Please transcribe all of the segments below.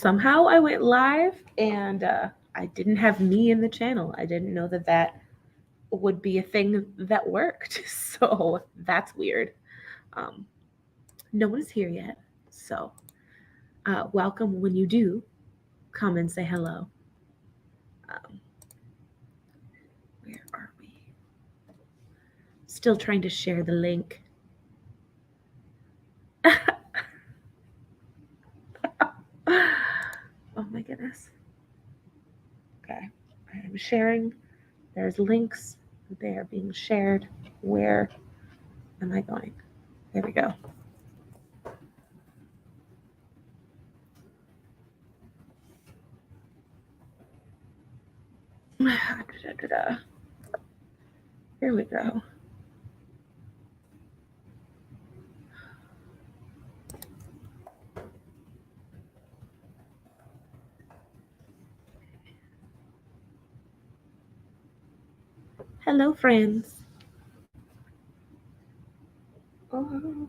somehow I went live and I didn't have me in the channel. I didn't know that would be a thing that worked. So that's weird. No one is here yet. So welcome when you do come and say hello. Where are we? Still trying to share the link. Oh my goodness. Okay, I'm sharing. There's links. They are being shared. Where am I going? There we go. Here we go. Hello, friends. Oh.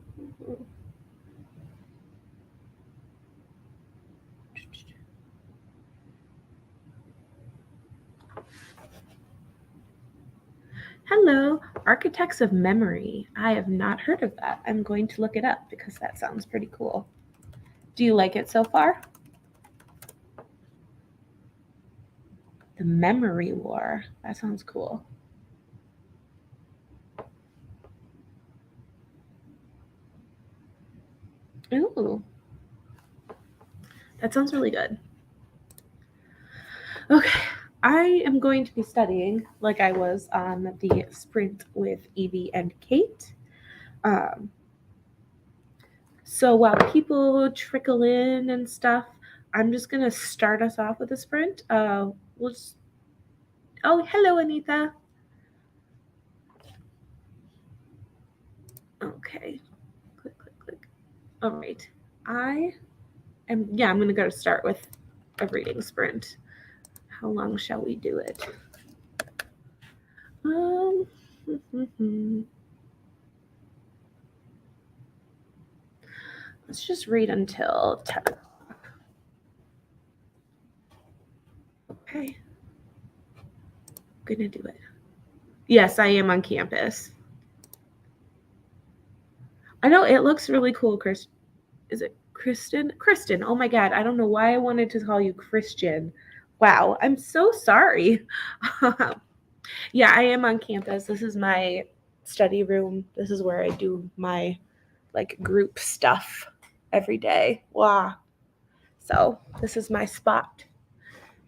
Hello, Architects of Memory. I have not heard of that. I'm going to look it up because that sounds pretty cool. Do you like it so far? The Memory War. That sounds cool. Ooh. That sounds really good. Okay. I am going to be studying like I was on the sprint with Evie and Kate. So while people trickle in and stuff, I'm just going to start us off with a sprint. We'll just... Oh, hello, Anita. Okay. Click, click, click. All right. I'm going to go to start with a reading sprint. How long shall we do it? Let's just read until 10 o'clock. Okay. I'm gonna do it. Yes, I am on campus. I know it looks really cool, Chris. Is it Kristen? Kristen. Oh my God. I don't know why I wanted to call you Christian. Wow. I'm so sorry. Yeah, I am on campus. This is my study room. This is where I do my group stuff every day. Wow. So this is my spot.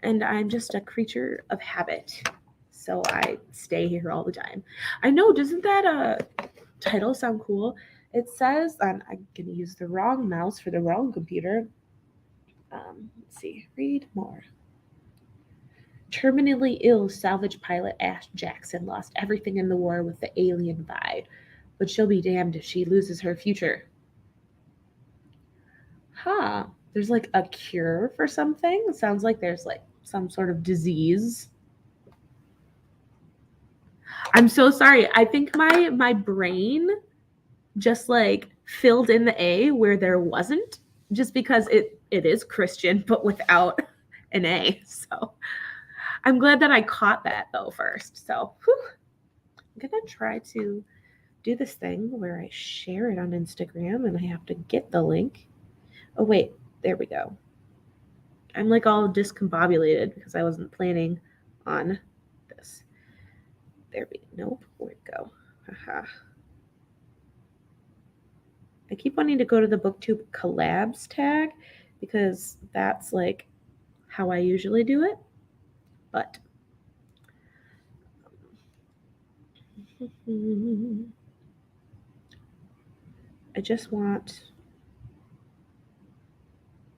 And I'm just a creature of habit. So I stay here all the time. I know, doesn't that title sound cool? It says, I'm going to use the wrong mouse for the wrong computer. Let's see, read more. Terminally ill salvage pilot Ash Jackson lost everything in the war with the alien Vi, but she'll be damned if she loses her future. Huh. There's like a cure for something? It sounds like there's like some sort of disease. I'm so sorry. I think my brain just like filled in the A where there wasn't, just because it is Christian but without an A. So I'm glad that I caught that though first. So I'm gonna try to do this thing where I share it on Instagram and I have to get the link. Oh wait, there we go. I'm like all discombobulated because I wasn't planning on this. There we go. Nope, where'd it go? Haha. I keep wanting to go to the BookTube collabs tag because that's like how I usually do it. But I just want...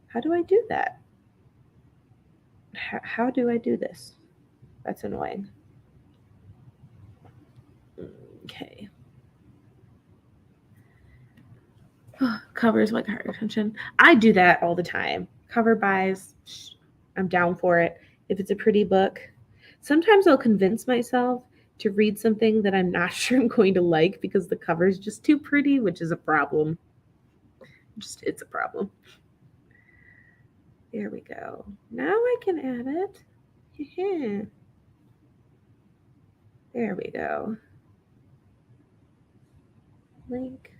How do I do that? How do I do this? That's annoying. Okay. Covers like heart attention. I do that all the time. Cover buys, I'm down for it. If it's a pretty book, sometimes I'll convince myself to read something that I'm not sure I'm going to like because the cover is just too pretty, which is a problem. It's a problem. Here we go. Now I can add it. There we go. Link.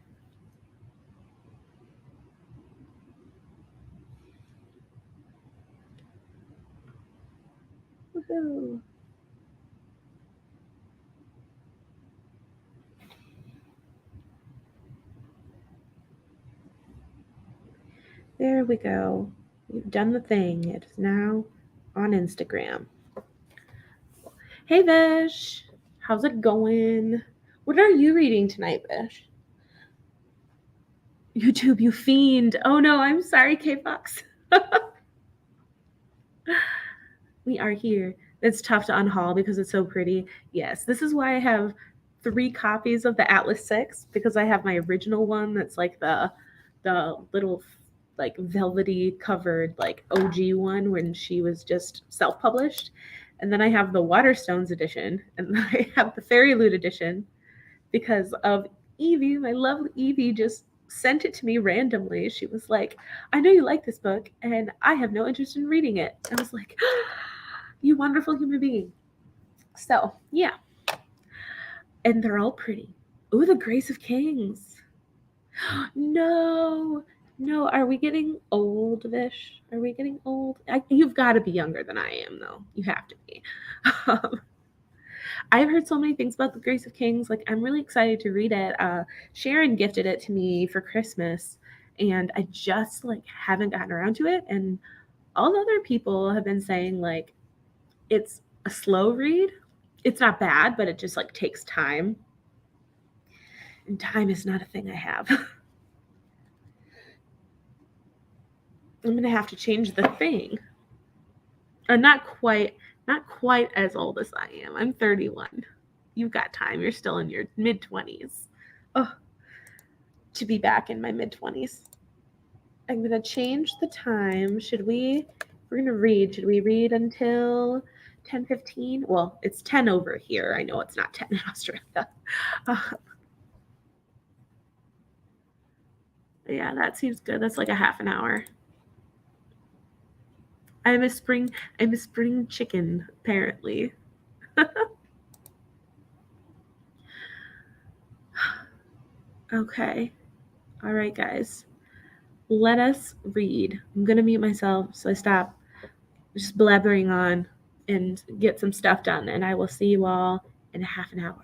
Woohoo. There we go. We've done the thing. It is now on Instagram. Hey, Vish. How's it going? What are you reading tonight, Vish? YouTube, you fiend. Oh no, I'm sorry, K-Fox. We are here. It's tough to unhaul because it's so pretty. Yes, this is why I have 3 copies of the Atlas 6, because I have my original one that's like the little like velvety covered like OG one when she was just self-published. And then I have the Waterstones edition, and I have the Fairy Loot edition because of Evie, my lovely Evie, just sent it to me randomly. She was like, I know you like this book, and I have no interest in reading it. I was like, you wonderful human being. So, yeah. And they're all pretty. Ooh, the Grace of Kings. No, no. Are we getting old, Vish? Are we getting old? You've got to be younger than I am, though. You have to be. Um, I've heard so many things about the Grace of Kings. Like, I'm really excited to read it. Sharon gifted it to me for Christmas, and I just like haven't gotten around to it. And all the other people have been saying like it's a slow read. It's not bad, but it just like takes time. And time is not a thing I have. I'm gonna have to change the thing. Or not quite as old as I am. I'm 31. You've got time. You're still in your mid 20s. Oh, to be back in my mid 20s. I'm gonna change the time. We're gonna read. Should we read until 10:15? Well, it's 10 over here. I know it's not 10 in Australia. Uh, yeah, that seems good. That's like a half an hour. I'm a spring chicken, apparently. Okay. All right, guys. Let us read. I'm gonna mute myself so I stop just blabbering on and get some stuff done, and I will see you all in a half an hour.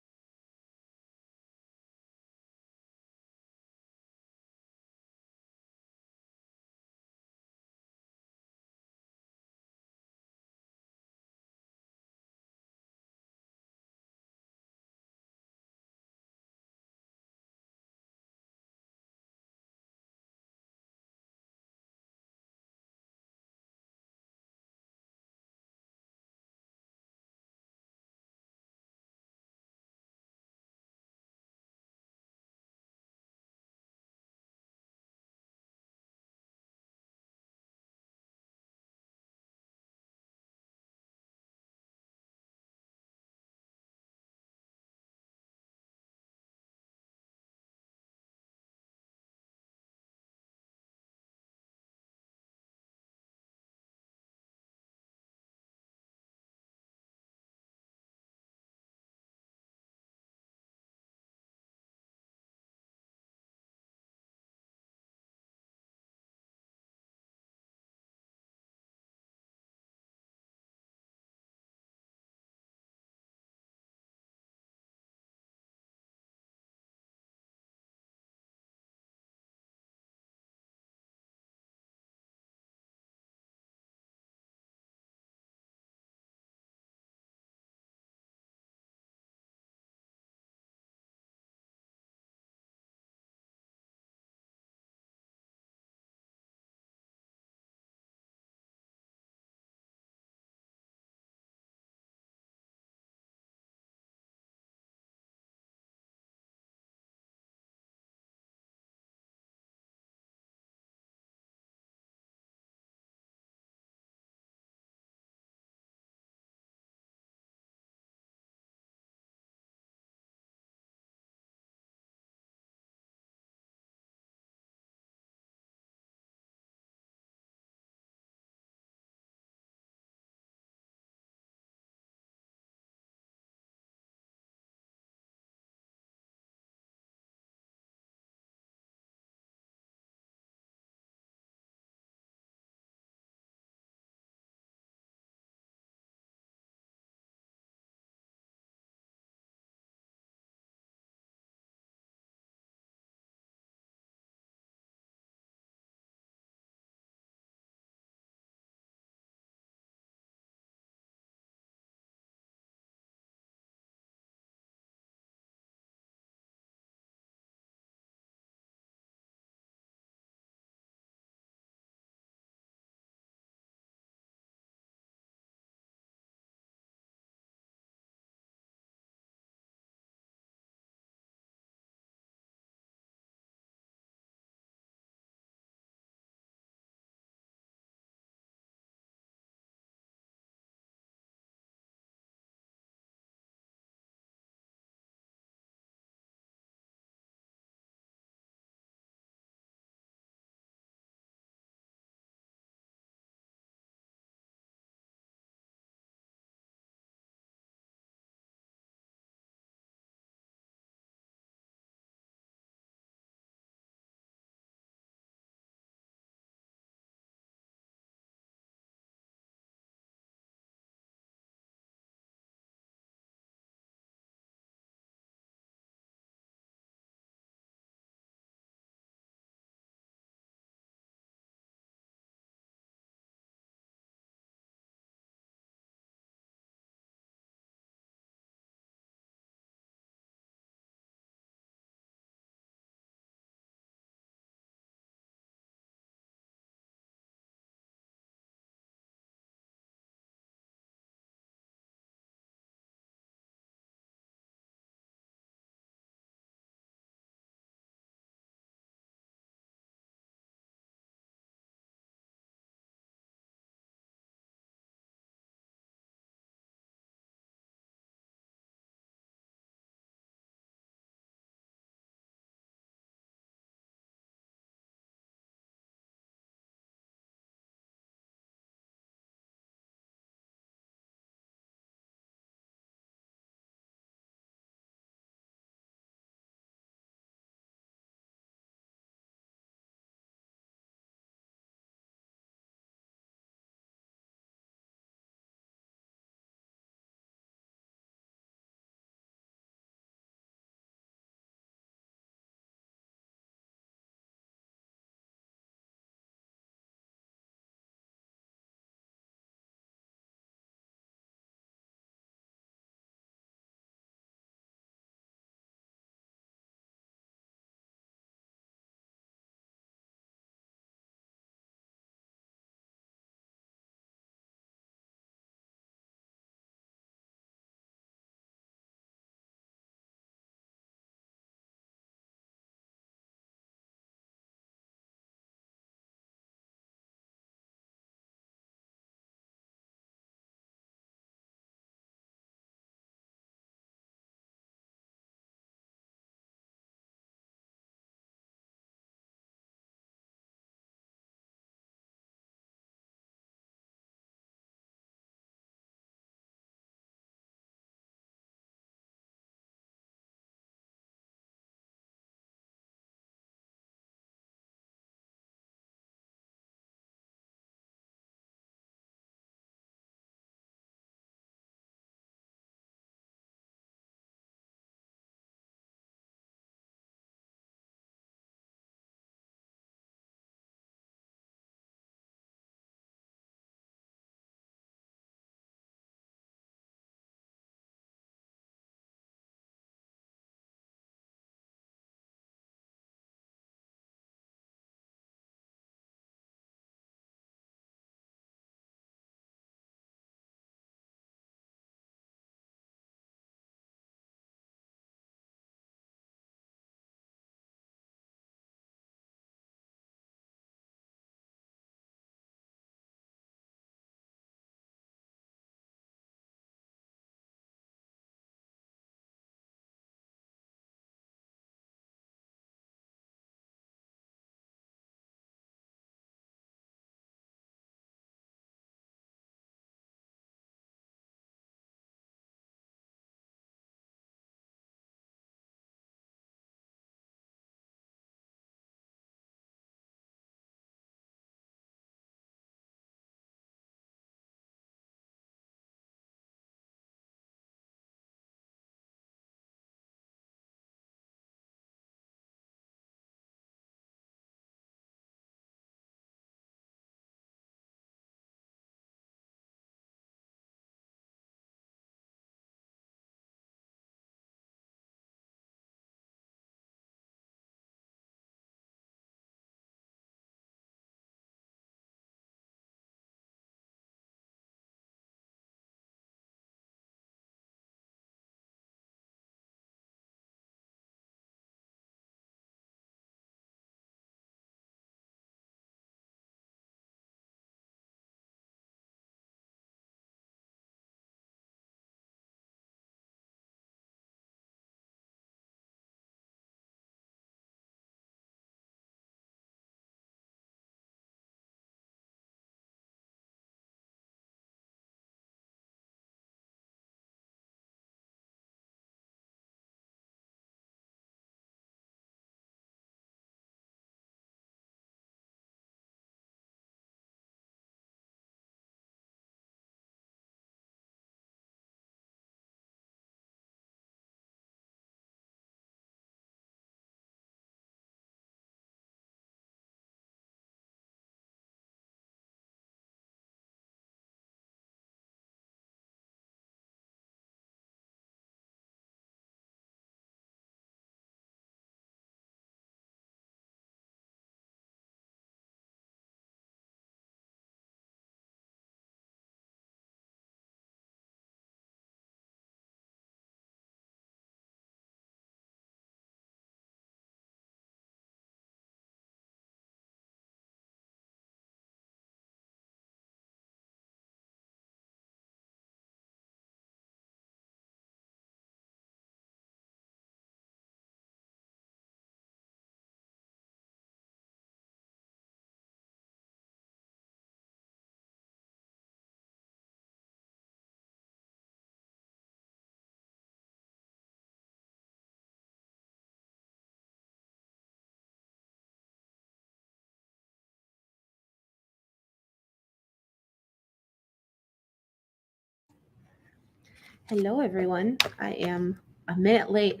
Hello, everyone. I am a minute late.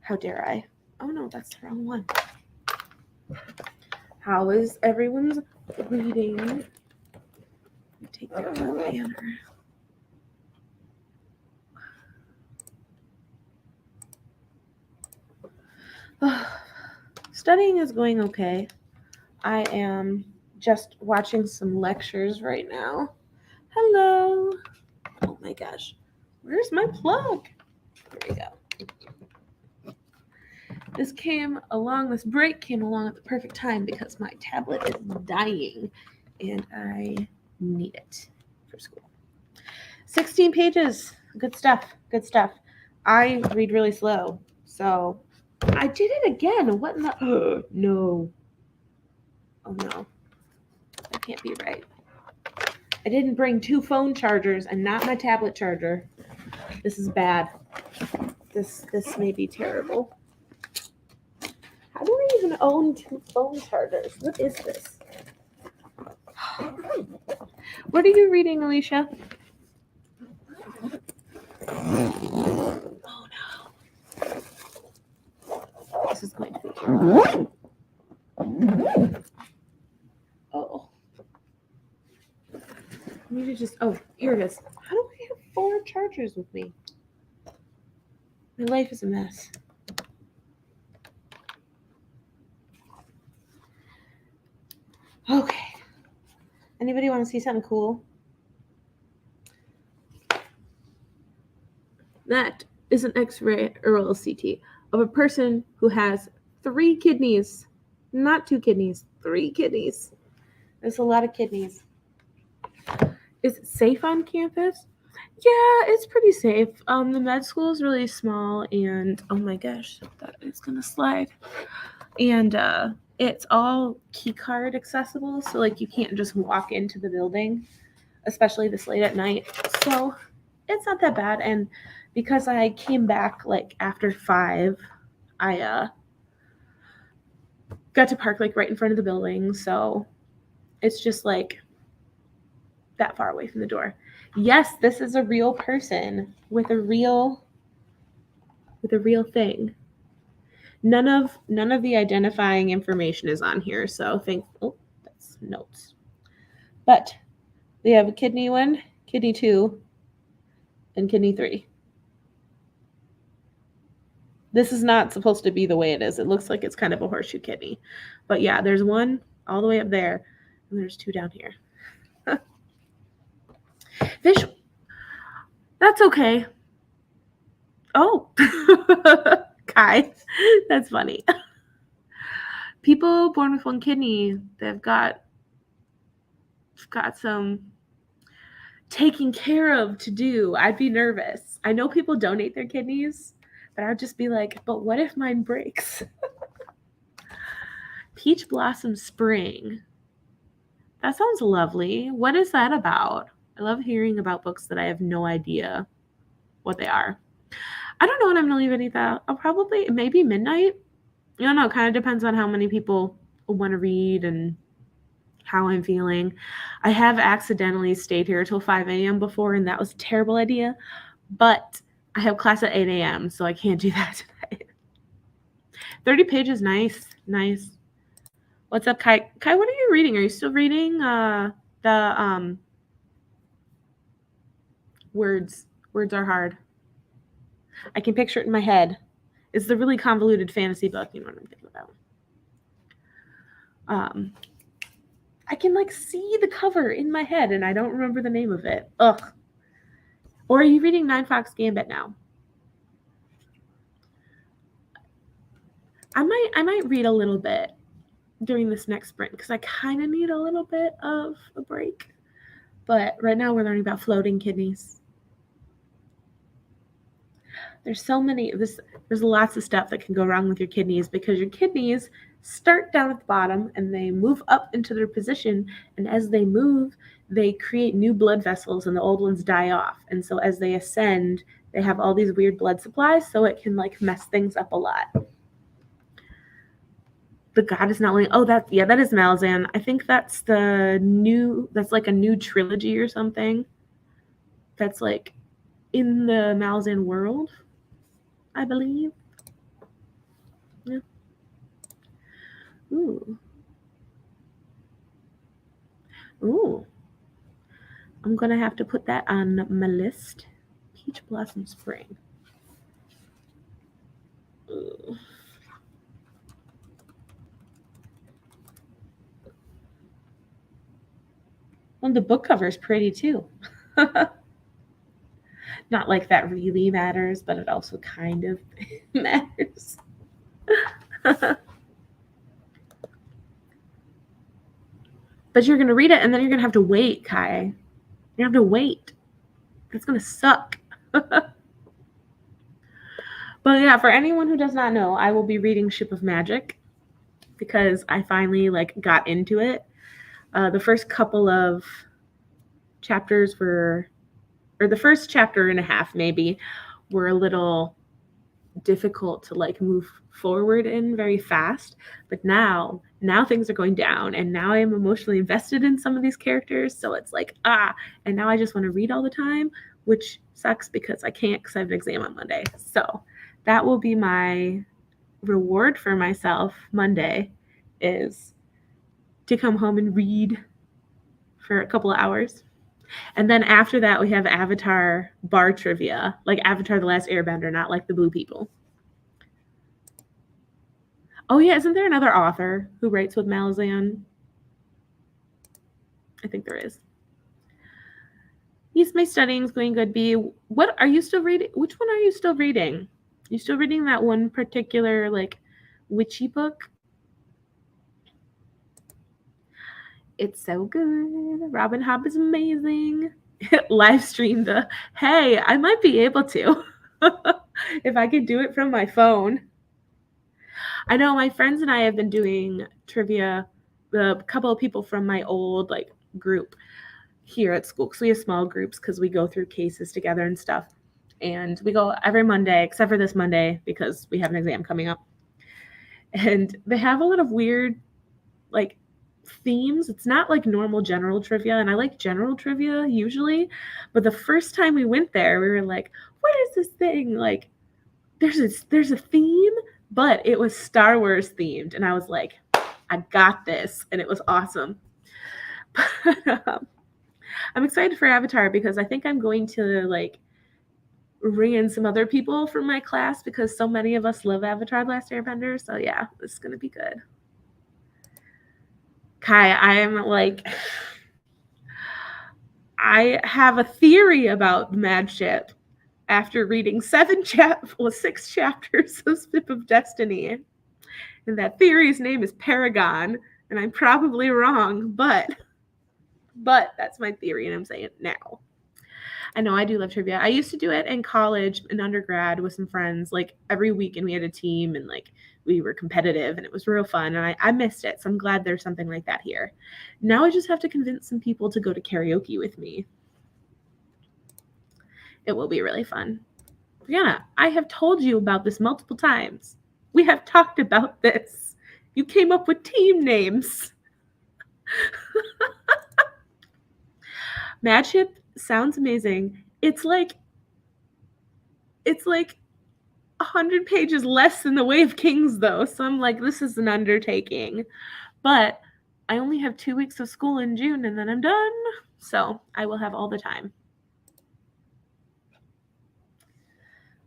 How dare I? Oh no, that's the wrong one. How is everyone's reading? Take down that banner. Studying is going okay. I am just watching some lectures right now. Hello. Oh my gosh. Where's my plug? There we go. This break came along at the perfect time because my tablet is dying and I need it for school. 16 pages. Good stuff. Good stuff. I read really slow. So I did it again. What in the... no. Oh no. That can't be right. I didn't bring 2 phone chargers and not my tablet charger. This is bad. This may be terrible. How do I even own 2 phone chargers? What is this? What are you reading, Alicia? Oh no. This is going to be terrible. Oh. I need to just... Oh, here it is. How do I have 4 chargers with me? My life is a mess. Okay. Anybody want to see something cool? That is an X-ray or a CT of a person who has 3 kidneys. Not 2 kidneys, 3 kidneys. There's a lot of kidneys. Is it safe on campus? Yeah, it's pretty safe. The med school is really small and oh my gosh, that is gonna slide. And it's all key card accessible, so like you can't just walk into the building, especially this late at night. So it's not that bad. And because I came back like after 5, I got to park like right in front of the building, so it's just like that far away from the door. Yes, this is a real person with a real thing. None of the identifying information is on here, so that's notes. But they have a kidney 1, kidney 2, and kidney 3. This is not supposed to be the way it is. It looks like it's kind of a horseshoe kidney. But yeah, there's 1 all the way up there, and there's 2 down here. Fish. That's okay. Oh. Kai. That's funny. People born with 1 kidney, they've got some taking care of to do. I'd be nervous. I know people donate their kidneys, but I'd just be like, but what if mine breaks? Peach Blossom Spring. That sounds lovely. What is that about? I love hearing about books that I have no idea what they are. I don't know when I'm going to leave any of that. I'll probably, maybe midnight. I don't know. It kind of depends on how many people want to read and how I'm feeling. I have accidentally stayed here till 5 a.m. before, and that was a terrible idea. But I have class at 8 a.m., so I can't do that tonight. 30 pages, nice. What's up, Kai? Kai, what are you reading? Are you still reading the Words? Words Are Hard. I can picture it in my head. It's the really convoluted fantasy book. You know what I'm thinking about. I can like see the cover in my head, and I don't remember the name of it. Ugh. Or are you reading 9 Fox Gambit now? I might read a little bit during this next sprint because I kind of need a little bit of a break. But right now we're learning about floating kidneys. There's lots of stuff that can go wrong with your kidneys because your kidneys start down at the bottom and they move up into their position, and as they move, they create new blood vessels and the old ones die off. And so as they ascend, they have all these weird blood supplies, so it can like mess things up a lot. The God is not willing. Oh, that is Malazan. I think that's like a new trilogy or something. That's like in the Malzahn world, I believe. Yeah. Ooh. Ooh. I'm going to have to put that on my list. Peach Blossom Spring. Ooh. Well, the book cover is pretty too. Not like that really matters, but it also kind of matters. But you're going to read it and then you're going to have to wait, Kai. You have to wait. That's going to suck. But yeah, for anyone who does not know, I will be reading Ship of Magic because I finally got into it. The first couple of chapters were, or the first chapter and a half maybe, were a little difficult to move forward in very fast. But now things are going down, and now I am emotionally invested in some of these characters. So it's and now I just want to read all the time, which sucks because I can't because I have an exam on Monday. So that will be my reward for myself Monday, is to come home and read for a couple of hours. And then after that, we have Avatar bar trivia, like Avatar The Last Airbender, not like the blue people. Oh, yeah, isn't there another author who writes with Malzahn? I think there is. Yes, my studying's going good, B. What are you still reading? Which one are you still reading? You still reading that one particular, witchy book? It's so good. Robin Hobb is amazing. Live stream the, hey, I might be able to. If I could do it from my phone. I know my friends and I have been doing trivia. A couple of people from my old group here at school, because we have small groups because we go through cases together and stuff. And we go every Monday, except for this Monday because we have an exam coming up. And they have a lot of weird themes. It's not like normal general trivia, and I like general trivia usually, but the first time we went there, we were like, what is this thing? There's a theme, but it was Star Wars themed, and I was like, I got this, and it was awesome. But, I'm excited for Avatar because I think I'm going to bring in some other people from my class because so many of us love Avatar: The Last Airbender. So yeah, this is gonna be good. Kai, I have a theory about Mad Ship after reading 6 chapters of Ship of Destiny. And that theory's name is Paragon, and I'm probably wrong, but that's my theory, and I'm saying it now. I know I do love trivia. I used to do it in college and undergrad with some friends, every week, and we had a team, and we were competitive, and it was real fun, and I missed it. So I'm glad there's something like that here. Now I just have to convince some people to go to karaoke with me. It will be really fun. Brianna, I have told you about this multiple times. We have talked about this. You came up with team names. Mad Ship sounds amazing. It's like 100 pages less than The Way of Kings, though. So I'm like, this is an undertaking. But I only have 2 weeks of school in June, and then I'm done. So I will have all the time.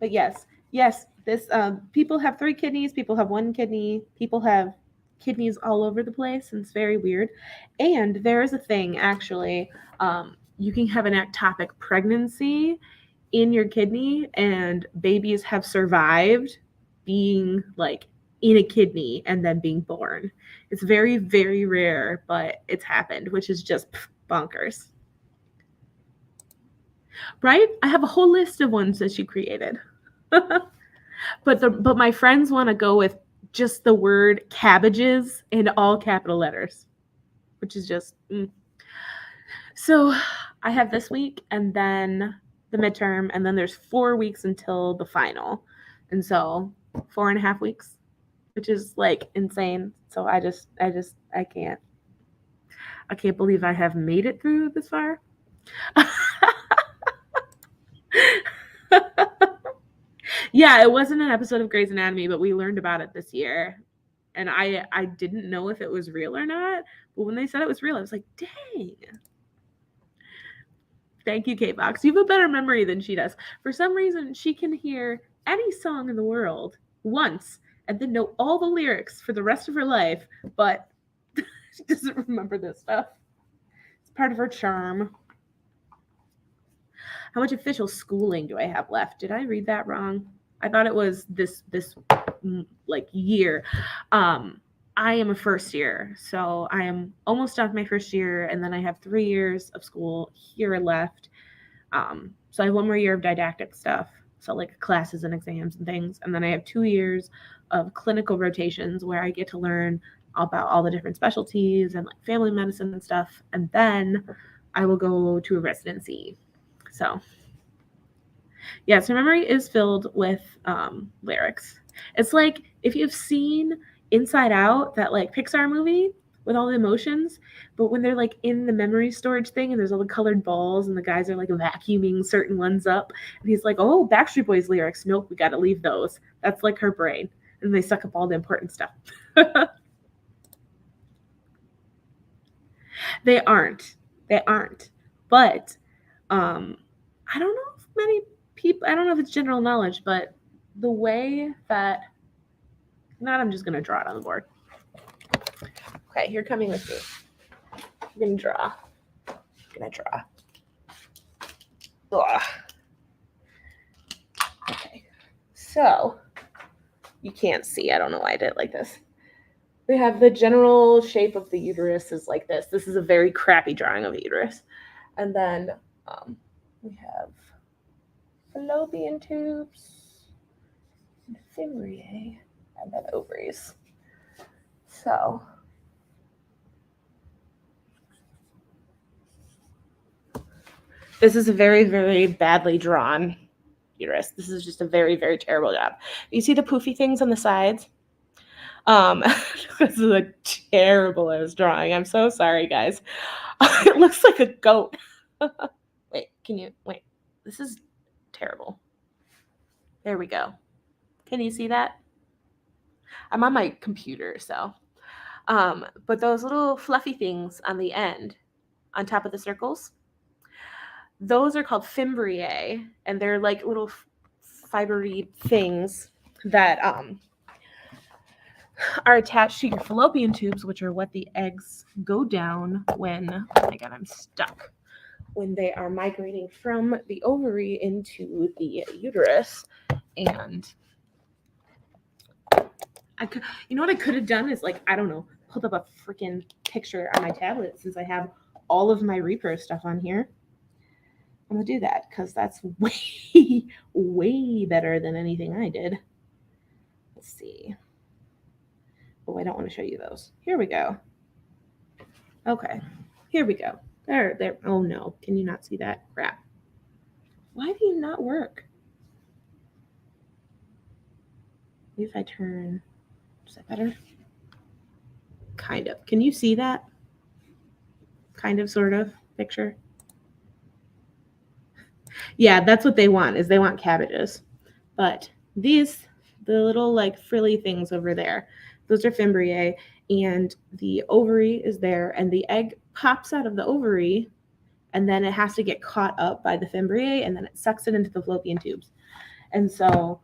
But yes, this people have 3 kidneys, people have 1 kidney, people have kidneys all over the place, and it's very weird. And there is a thing, actually, you can have an ectopic pregnancy in your kidney, and babies have survived being in a kidney and then being born. It's very, very rare, but it's happened, which is just bonkers. Right? I have a whole list of ones that she created. But my friends want to go with just the word cabbages in all capital letters, which is just So I have this week and then the midterm, and then there's 4 weeks until the final, and so 4.5 weeks, which is insane. So I can't believe I have made it through this far. Yeah, it wasn't an episode of Grey's Anatomy, but we learned about it this year. And I didn't know if it was real or not, but when they said it was real, I was like, dang. Thank you, K-Box. You have a better memory than she does. For some reason, she can hear any song in the world once and then know all the lyrics for the rest of her life, but she doesn't remember this stuff. It's part of her charm. How much official schooling do I have left? Did I read that wrong? I thought it was this like year. I am a first year, so I am almost done with my first year, and then I have 3 years of school here left. So I have 1 more year of didactic stuff, so like classes and exams and things, and then I have 2 years of clinical rotations where I get to learn about all the different specialties and like family medicine and stuff, and then I will go to a residency. So yeah, so memory is filled with lyrics. It's like if you've seen Inside Out, that like Pixar movie with all the emotions, but when they're like in the memory storage thing and there's all the colored balls and the guys are like vacuuming certain ones up, and he's like, oh, Backstreet Boys lyrics, nope, we got to leave those. That's like her brain, and they suck up all the important stuff. They aren't, but I don't know if many people, I don't know if it's general knowledge, but the way that, I'm just going to draw it on the board. Okay, you're coming with me. You're going to draw. Ugh. Okay, so you can't see. I don't know why I did it like this. We have the general shape of the uterus is like this. This is a very crappy drawing of a uterus. And then we have fallopian tubes, and fimbriae, and then ovaries. So this is a very, very badly drawn uterus. This is just a very, very terrible job. You see the poofy things on the sides? This is a terrible ass drawing. I'm so sorry, guys. It looks like a goat. Wait. This is terrible. There we go. Can you see that? I'm on my computer, so. But those little fluffy things on the end, on top of the circles, those are called fimbriae, and they're like little fibery things that are attached to your fallopian tubes, which are what the eggs go down when, oh my God, I'm stuck, when they are migrating from the ovary into the uterus. And you know what I could have done is like, I don't know, pulled up a freaking picture on my tablet since I have all of my repro stuff on here. I'm gonna do that because that's way, way better than anything I did. Let's see. Oh, I don't want to show you those. Here we go. Okay, here we go. There. Oh no, can you not see that? Crap. Why do you not work? Maybe if I turn, is that better? Kind of. Can you see that? Kind of, sort of picture. Yeah, that's what they want, is they want cabbages. But these, the little like frilly things over there, those are fimbriae, and the ovary is there, and the egg pops out of the ovary, and then it has to get caught up by the fimbriae, and then it sucks it into the fallopian tubes. And so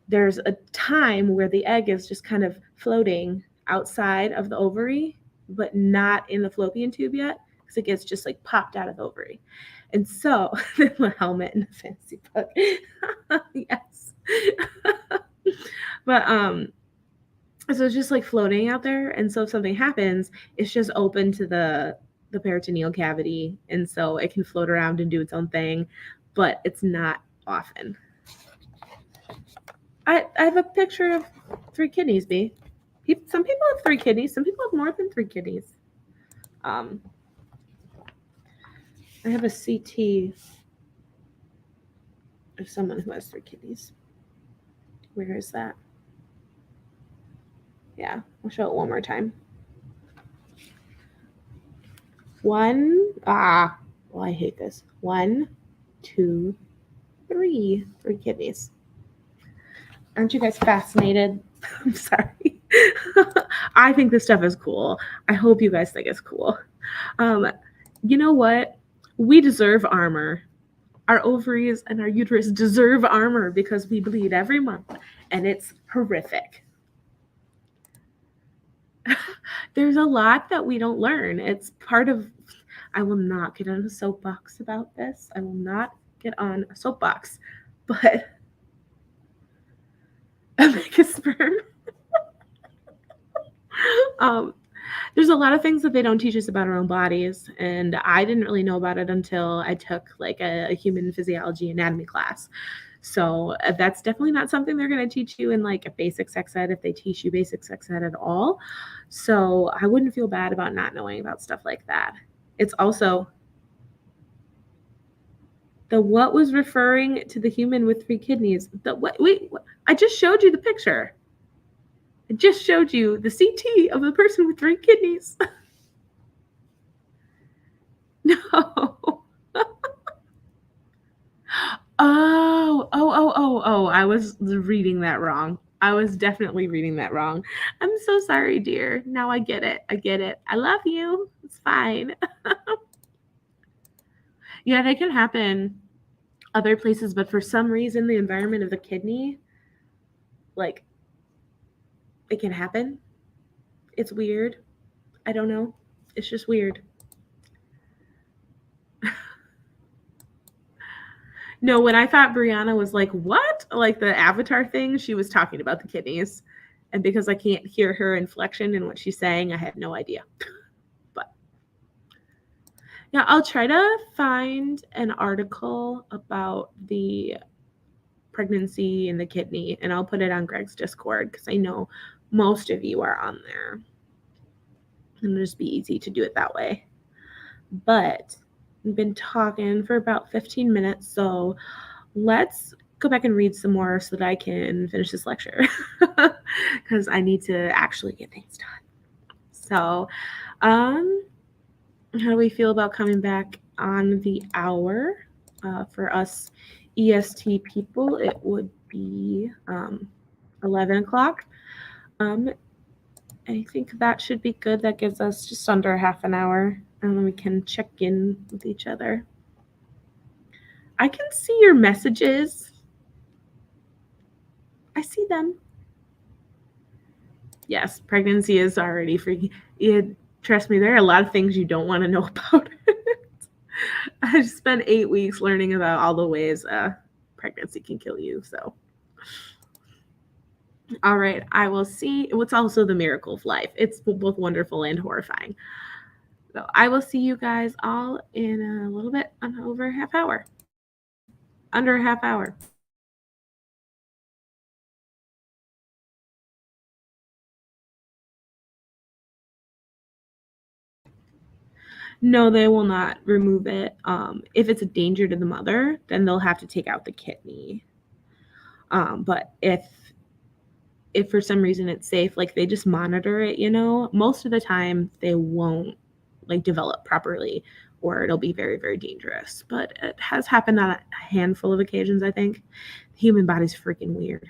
there's a time where the egg is just kind of floating outside of the ovary, but not in the fallopian tube yet, because it gets just like popped out of the ovary. And so the helmet in a fantasy book. Yes. But so it's just like floating out there, and so if something happens, it's just open to the peritoneal cavity, and so it can float around and do its own thing, but it's not often. I have a picture of 3 kidneys, B. Some people have 3 kidneys. Some people have more than 3 kidneys. I have a CT of someone who has 3 kidneys. Where is that? Yeah, I'll show it one more time. 1, well, I hate this. 1, 2, 3 kidneys. Aren't you guys fascinated? I'm sorry. I think this stuff is cool. I hope you guys think it's cool. Um, you know what? We deserve armor. Our ovaries and our uterus deserve armor because we bleed every month and it's horrific. There's a lot that we don't learn. It's part of, I will not get on a soapbox about this. I will not get on a soapbox, but a megasperm. um, there's a lot of things that they don't teach us about our own bodies, and I didn't really know about it until I took like a human physiology anatomy class. So that's definitely not something they're going to teach you in like a basic sex ed if they teach you basic sex ed at all. So I wouldn't feel bad about not knowing about stuff like that. It's also the what was referring to the human with 3 kidneys. The what? Wait, what? I just showed you the picture. I just showed you the CT of the person with 3 kidneys. No. Oh. I was reading that wrong. I was definitely reading that wrong. I'm so sorry, dear. Now I get it. I get it. I love you. It's fine. Yeah, they can happen other places, but for some reason, the environment of the kidney, like, it can happen. It's weird. I don't know. It's just weird. No, when I thought Brianna was like, what? Like the Avatar thing, she was talking about the kidneys. And because I can't hear her inflection in what she's saying, I had no idea. But yeah, I'll try to find an article about the pregnancy and the kidney, and I'll put it on Greg's Discord because I know most of you are on there. And it'll just be easy to do it that way. But we've been talking for about 15 minutes, so let's go back and read some more so that I can finish this lecture because I need to actually get things done. So, how do we feel about coming back on the hour? For us EST people, it would be 11 o'clock. I think that should be good. That gives us just under half an hour, and then we can check in with each other. I can see your messages. I see them. Yes, pregnancy is already freaky. Trust me, there are a lot of things you don't want to know about it. I spent 8 weeks learning about all the ways pregnancy can kill you. So, all right, I will see what's also the miracle of life. It's both wonderful and horrifying. So, I will see you guys all in a little bit, over a half hour. Under a half hour. No, they will not remove it. If it's a danger to the mother, then they'll have to take out the kidney. But if for some reason it's safe, like they just monitor it, most of the time they won't like develop properly or it'll be very, very dangerous. But it has happened on a handful of occasions, I think. The human body's freaking weird.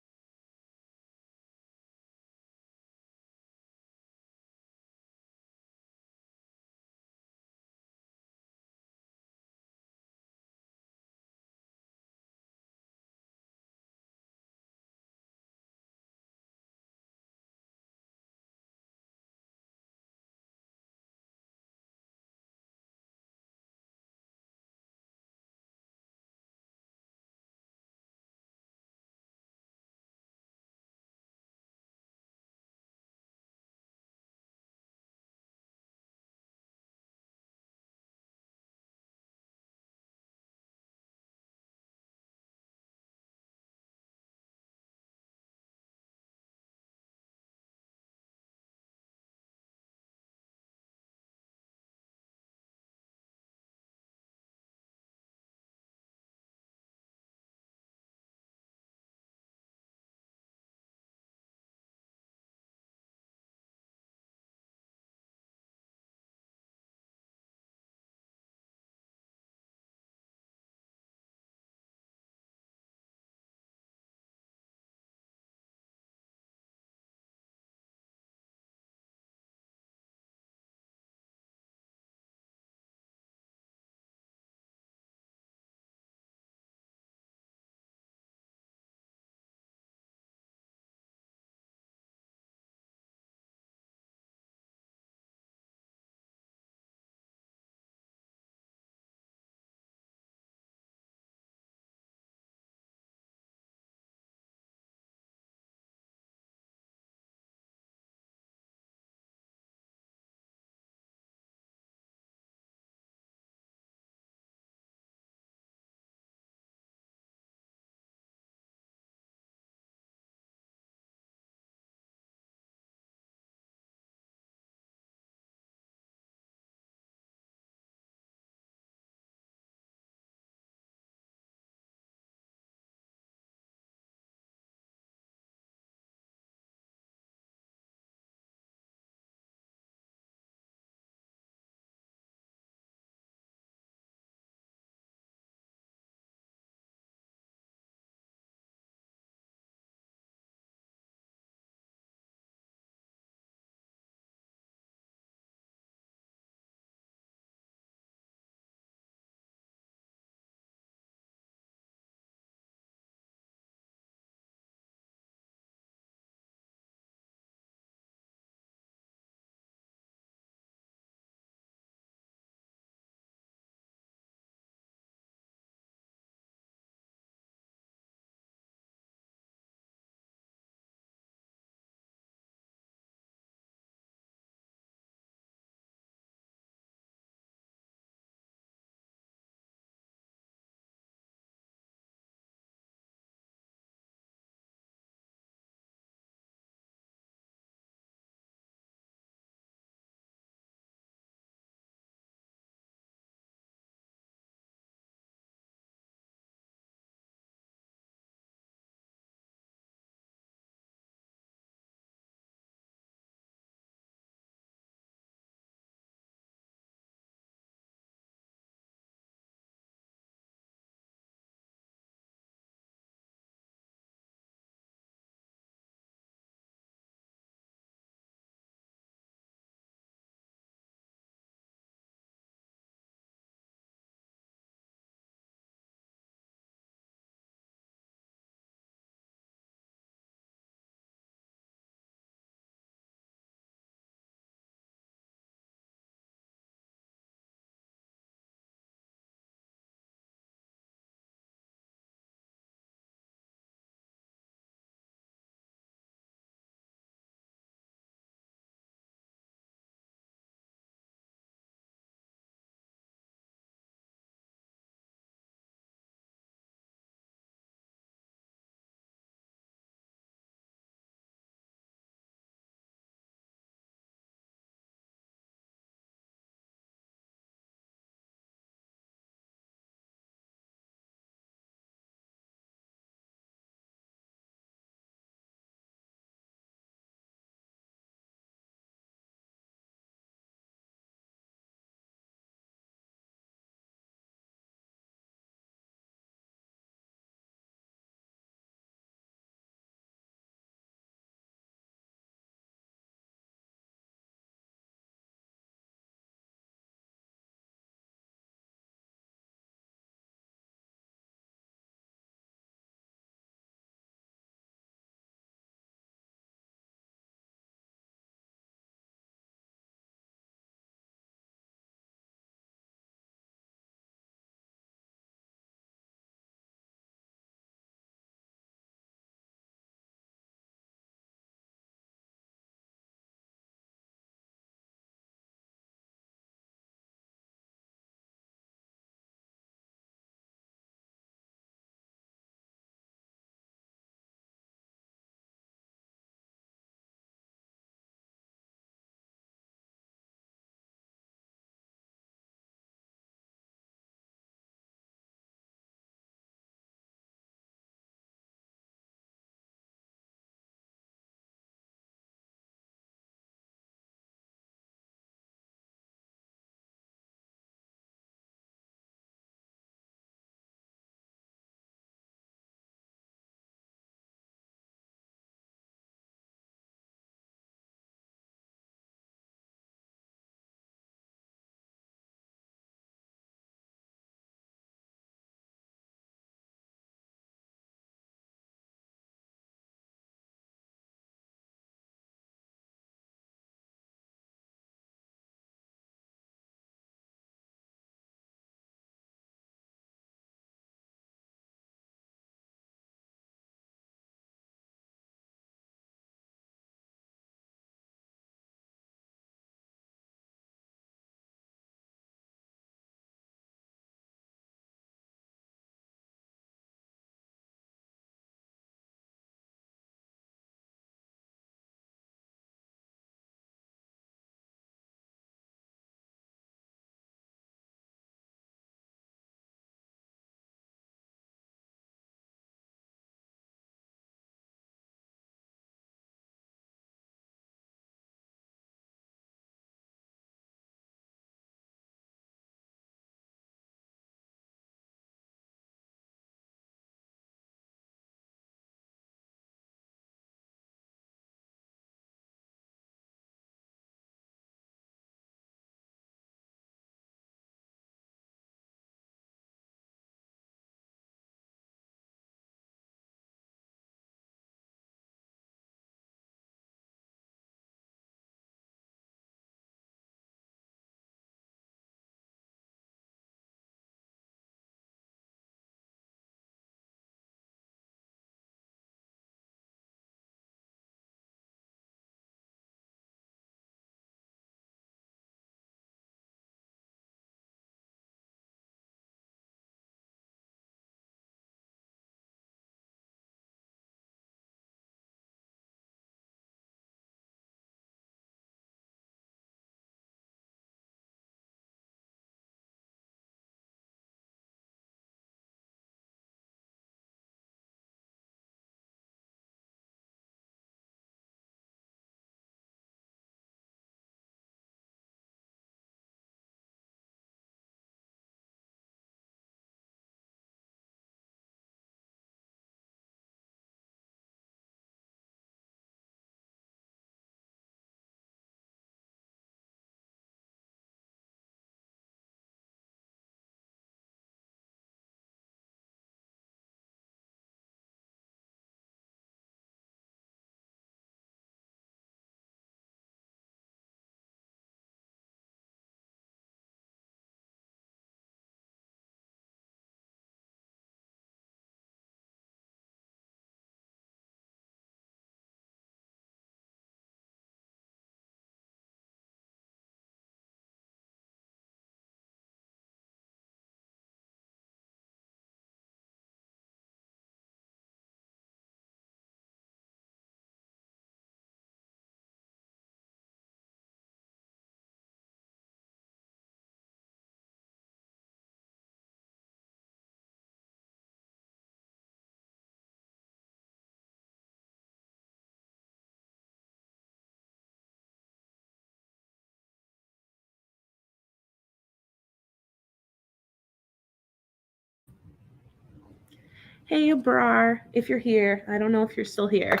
Hey, Abrar, if you're here, I don't know if you're still here.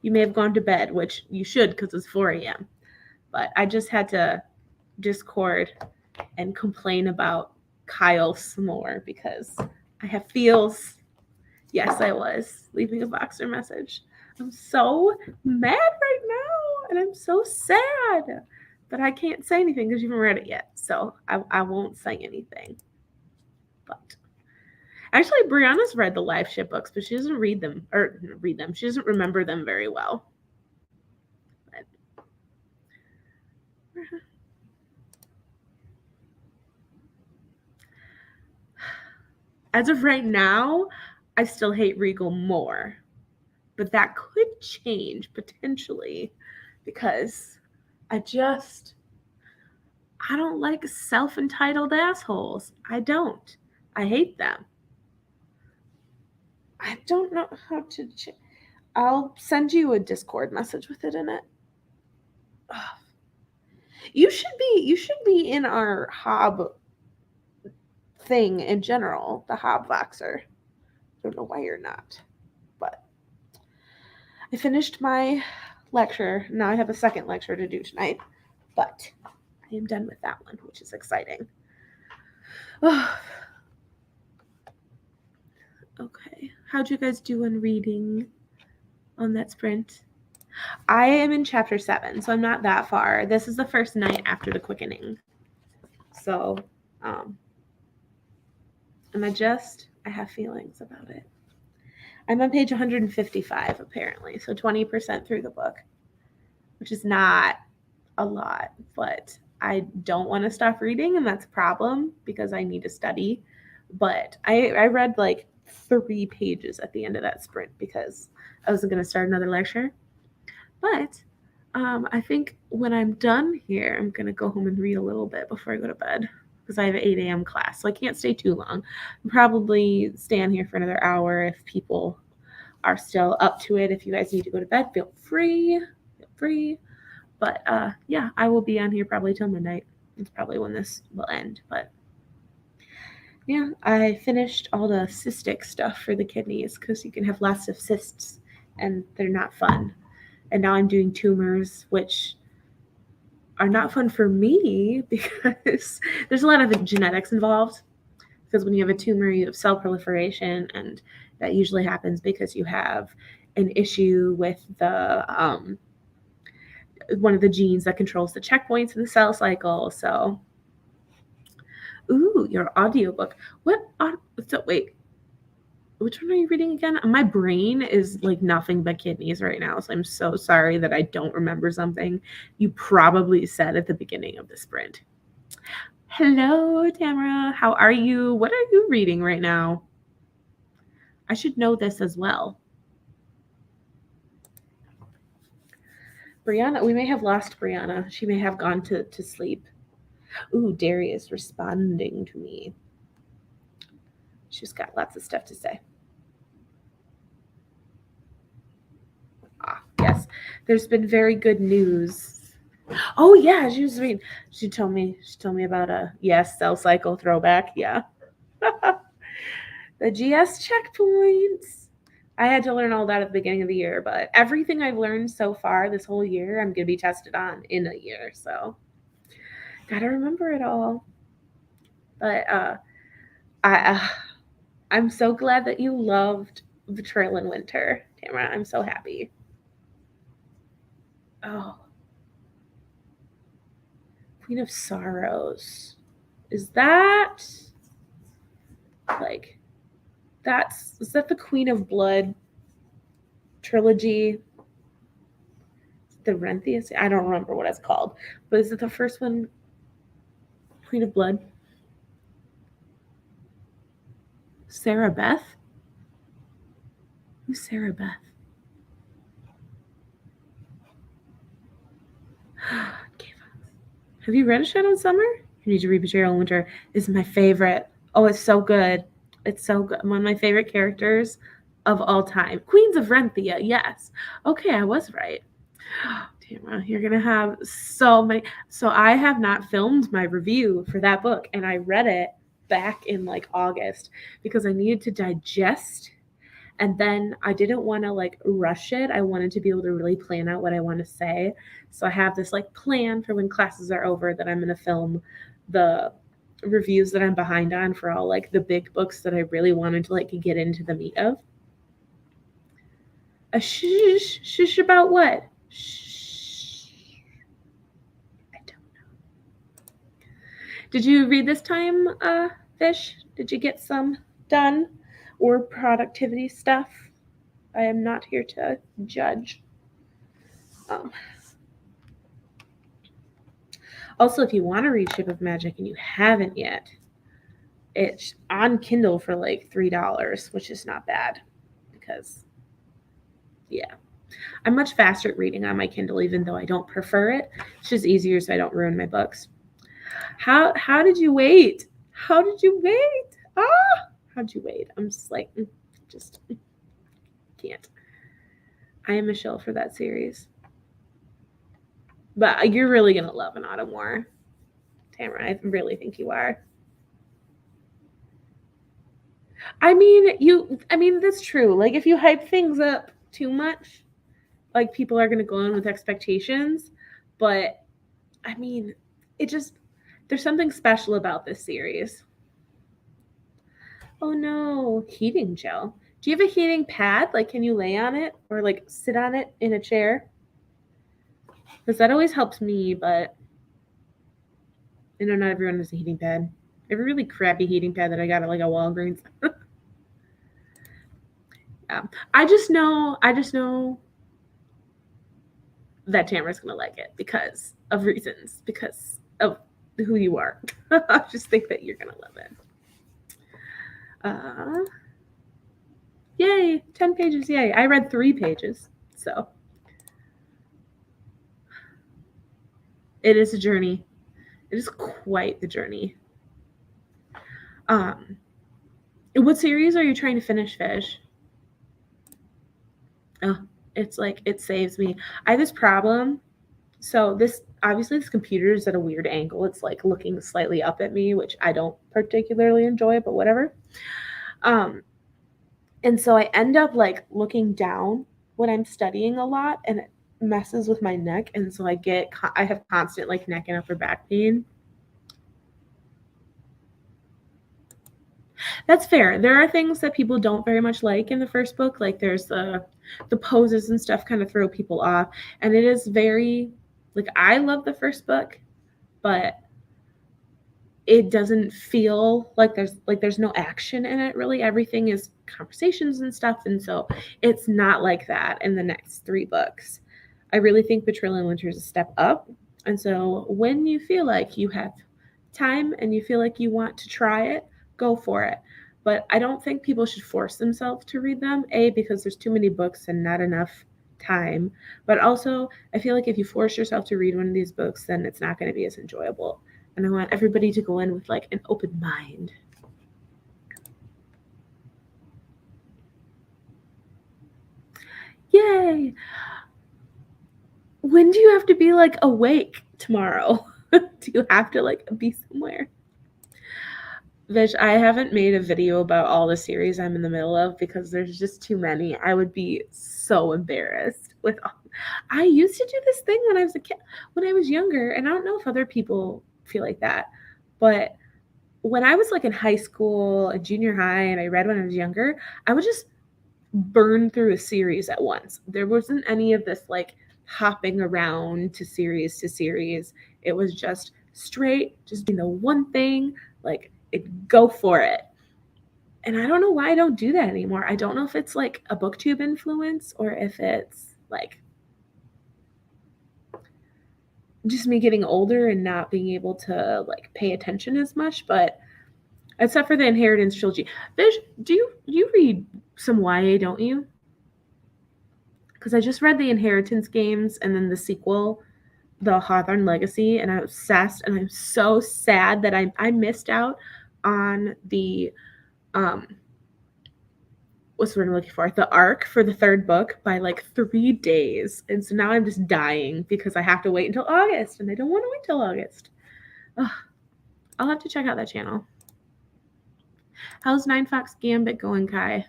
You may have gone to bed, which you should because it's 4 a.m. But I just had to Discord and complain about Kyle some more because I have feels. Yes, I was leaving a Boxer message. I'm so mad right now, and I'm so sad. But I can't say anything because you haven't read it yet. So I won't say anything. But actually, Brianna's read the live ship books, but she doesn't read them. She doesn't remember them very well. But as of right now, I still hate Regal more. But that could change potentially because I don't like self-entitled assholes. I don't. I hate them. I don't know how to I'll send you a Discord message with it in it. Ugh. You should be in our Hob thing in general, the Hob Voxer. I don't know why you're not. But I finished my lecture. Now I have a second lecture to do tonight. But I am done with that one, which is exciting. Okay. How'd you guys do in reading on that sprint? I am in chapter 7, so I'm not that far. This is the first night after the quickening. So, I have feelings about it. I'm on page 155, apparently, so 20% through the book, which is not a lot, but I don't want to stop reading, and that's a problem because I need to study. But I read like 3 pages at the end of that sprint because I wasn't going to start another lecture. But I think when I'm done here, I'm going to go home and read a little bit before I go to bed because I have an 8 a.m. class, so I can't stay too long. I'll probably stand here for another hour if people are still up to it. If you guys need to go to bed, feel free. But yeah, I will be on here probably till midnight. It's probably when this will end. But yeah, I finished all the cystic stuff for the kidneys because you can have lots of cysts and they're not fun. And now I'm doing tumors, which are not fun for me because there's a lot of genetics involved. Because when you have a tumor, you have cell proliferation, and that usually happens because you have an issue with the one of the genes that controls the checkpoints in the cell cycle. So, ooh, your audiobook. So wait, which one are you reading again? My brain is like nothing but kidneys right now, so I'm so sorry that I don't remember something you probably said at the beginning of the sprint. Hello, Tamara. How are you? What are you reading right now? I should know this as well. Brianna, we may have lost Brianna. She may have gone to sleep. Ooh, Darius responding to me. She's got lots of stuff to say. Ah, yes. There's been very good news. Oh yeah, she was reading. She told me about a cell cycle throwback. Yeah. The GS checkpoints. I had to learn all that at the beginning of the year, but everything I've learned so far this whole year, I'm going to be tested on in a year. So, got to remember it all. But I'm so glad that you loved Betrayal in Winter, Tamara. I'm so happy. Oh. Queen of Sorrows. Is that like is that the Queen of Blood trilogy? The Renthius? I don't remember what it's called. But is it the first one? Queen of Blood? Sarah Beth? Who's Sarah Beth? Have you read A Shadow in Summer? You need to read Betrayal in Winter. It's my favorite. Oh, it's so good. It's so good. One of my favorite characters of all time. Queens of Renthia, yes. Okay, I was right. Tamara, you're going to have so many. So I have not filmed my review for that book, and I read it back in like August because I needed to digest And then I didn't want to like rush it. I wanted to be able to really plan out what I want to say. So I have this like plan for when classes are over that I'm going to film the reviews that I'm behind on for all like the big books that I really wanted to like get into the meat of. A shush about what? Shh. I don't know. Did you read this time, Fish? Did you get some done or productivity stuff? I am not here to judge. Also, if you want to read Ship of Magic and you haven't yet, it's on Kindle for like $3, which is not bad because, yeah. I'm much faster at reading on my Kindle, even though I don't prefer it. It's just easier so I don't ruin my books. How did you wait? How did you wait? How'd you wait? I'm just like, just can't. I am a shill for that series. But you're really going to love An Autumn War. Tamara, I really think you are. I mean, that's true. Like, if you hype things up too much, like, people are going to go in with expectations. But, I mean, there's something special about this series. Oh, no. Heating gel. Do you have a heating pad? Like, can you lay on it or, like, sit on it in a chair? Because that always helps me, but I know not everyone has a heating pad. I have a really crappy heating pad that I got at, like, a Walgreens. Yeah. I just know that Tamara's gonna like it because of reasons, because of who you are. I just think that you're gonna love it. Yay, 10 pages, yay. I read 3 pages, so. It is a journey. It is quite the journey. What series are you trying to finish, Fish? Oh, it's like, it saves me. I have this problem. So this computer is at a weird angle. It's like looking slightly up at me, which I don't particularly enjoy, but whatever. And so I end up like looking down when I'm studying a lot, and it messes with my neck. And so I have constant like neck and upper back pain. That's fair. There are things that people don't very much like in the first book. Like there's the poses and stuff kind of throw people off. And it is very, like, I love the first book, but it doesn't feel like there's no action in it really. Everything is conversations and stuff. And so it's not like that in the next 3 books. I really think Betrayal in Winter is a step up. And so when you feel like you have time and you feel like you want to try it, go for it. But I don't think people should force themselves to read them, because there's too many books and not enough time. But also, I feel like if you force yourself to read one of these books, then it's not going to be as enjoyable. And I want everybody to go in with like an open mind. Yay! When do you have to be like awake tomorrow? Do you have to like be somewhere? Vish, I haven't made a video about all the series I'm in the middle of because there's just too many. I would be so embarrassed with all. I used to do this thing when I was a kid, when I was younger, and I don't know if other people feel like that, but when I was like in high school and junior high and I read when I was younger, I would just burn through a series at once. There wasn't any of this like hopping around to series. It was just straight, just doing the one thing, like go for it. And I don't know why I don't do that anymore. I don't know if it's like a booktube influence or if it's like just me getting older and not being able to like pay attention as much, but except for the Inheritance trilogy. Vish, do you read some YA, don't you? Because I just read the Inheritance games and then the sequel, the Hawthorne Legacy, and I'm obsessed, and I'm so sad that I missed out on the what's the word I'm looking for? The arc for the 3rd book by like 3 days. And so now I'm just dying because I have to wait until August, and I don't want to wait till August. Ugh. I'll have to check out that channel. How's 9 Fox Gambit going, Kai?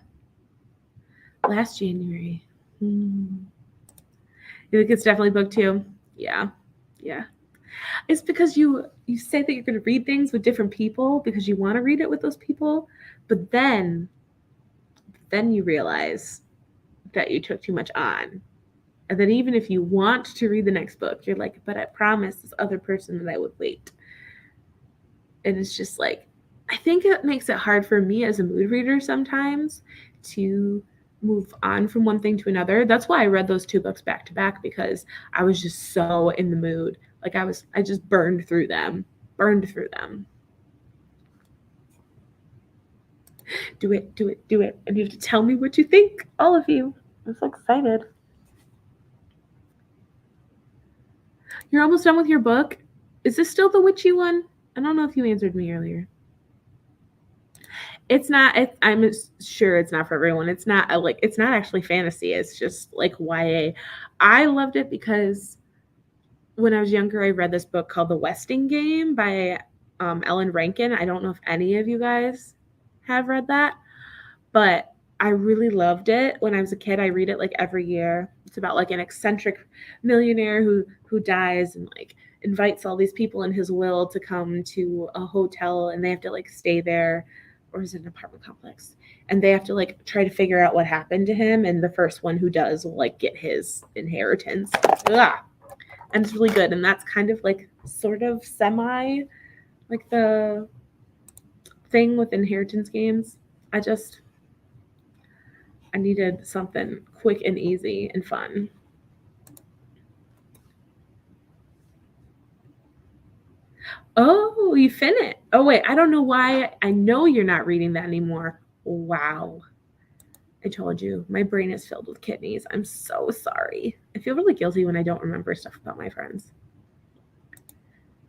Last January. You think it's definitely book 2? Yeah. Yeah. It's because you say that you're going to read things with different people because you want to read it with those people, but then you realize that you took too much on. And then even if you want to read the next book, you're like, but I promised this other person that I would wait. And it's just like, I think it makes it hard for me as a mood reader sometimes to move on from one thing to another. That's why I read those 2 books back to back, because I was just so in the mood. Like I just burned through them. Do it. And you have to tell me what you think, all of you. I'm so excited. You're almost done with your book? Is this still the witchy one? I don't know if you answered me earlier. It's not. I'm sure it's not for everyone. It's not it's not actually fantasy. It's just like YA. I loved it because when I was younger, I read this book called The Westing Game by Ellen Rankin. I don't know if any of you guys have read that, but I really loved it when I was a kid. I read it like every year. It's about like an eccentric millionaire who dies and like invites all these people in his will to come to a hotel, and they have to like stay there, or is it an apartment complex? And they have to like try to figure out what happened to him, and the first one who does will like get his inheritance. Ugh. And it's really good, and that's kind of like sort of semi like the thing with inheritance games. I needed something quick and easy and fun. Oh, you finished. Oh, wait. I don't know why. I know you're not reading that anymore. Wow. I told you. My brain is filled with kidneys. I'm so sorry. I feel really guilty when I don't remember stuff about my friends.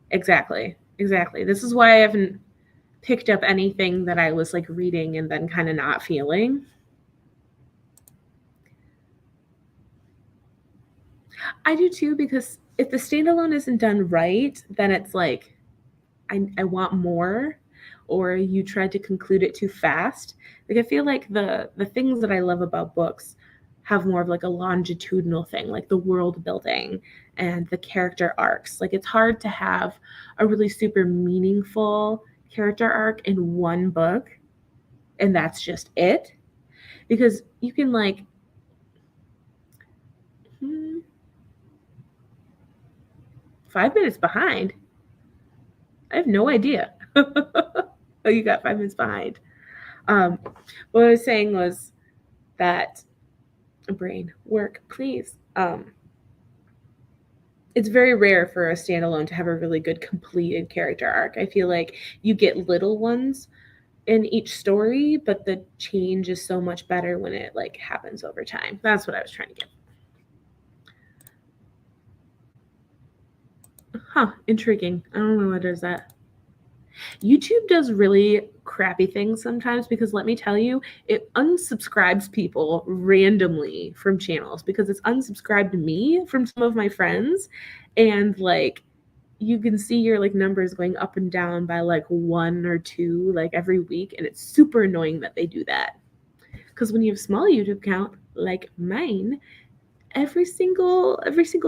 Exactly. This is why I haven't picked up anything that I was like reading and then kind of not feeling. I do too, because if the standalone isn't done right, then it's like I want more, or you tried to conclude it too fast. Like I feel like the things that I love about books have more of like a longitudinal thing, like the world building and the character arcs. Like it's hard to have a really super meaningful character arc in one book and that's just it. Because you can like 5 minutes behind. I have no idea. Oh, you got 5 minutes behind. What I was saying was that brain work, please. It's very rare for a standalone to have a really good completed character arc. I feel like you get little ones in each story, but the change is so much better when it like happens over time. That's what I was trying to get. Huh, intriguing. I don't know what is that. YouTube does really crappy things sometimes, because let me tell you, it unsubscribes people randomly from channels, because it's unsubscribed me from some of my friends, and like you can see your like numbers going up and down by like 1 or 2 like every week, and it's super annoying that they do that, because when you have a small YouTube count like mine, every single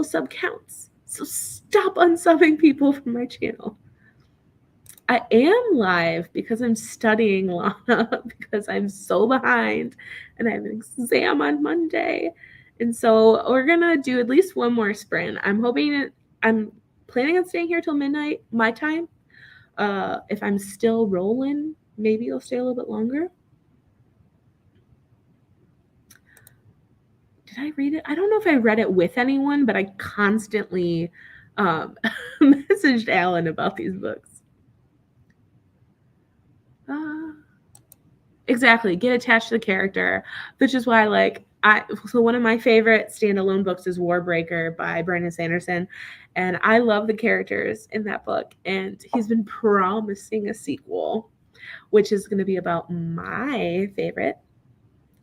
sub counts. So stop unsubbing people from my channel. I am live because I'm studying, Lana, because I'm so behind and I have an exam on Monday. And so we're going to do at least one more sprint. I'm planning on staying here till midnight, my time. If I'm still rolling, maybe I'll stay a little bit longer. Did I read it? I don't know if I read it with anyone, but I constantly messaged Alan about these books. Exactly. Get attached to the character, which is why so one of my favorite standalone books is Warbreaker by Brandon Sanderson, and I love the characters in that book, and he's been promising a sequel, which is going to be about my favorite,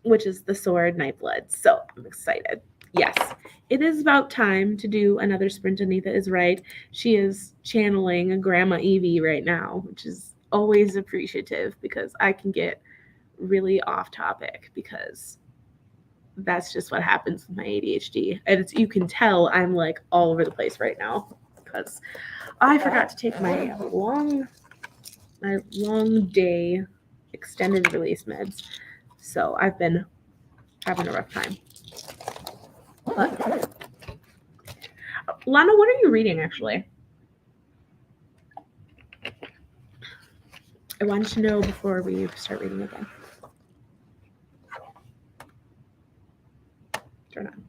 which is The Sword Nightblood. So I'm excited. Yes, it is about time to do another sprint. Anita is right. She is channeling a Grandma Evie right now, which is always appreciative, because I can get really off topic because that's just what happens with my ADHD. And you can tell I'm like all over the place right now because I forgot to take my long day extended release meds. So I've been having a rough time. But Lana, what are you reading actually? I wanted to know before we start reading again. Turn on.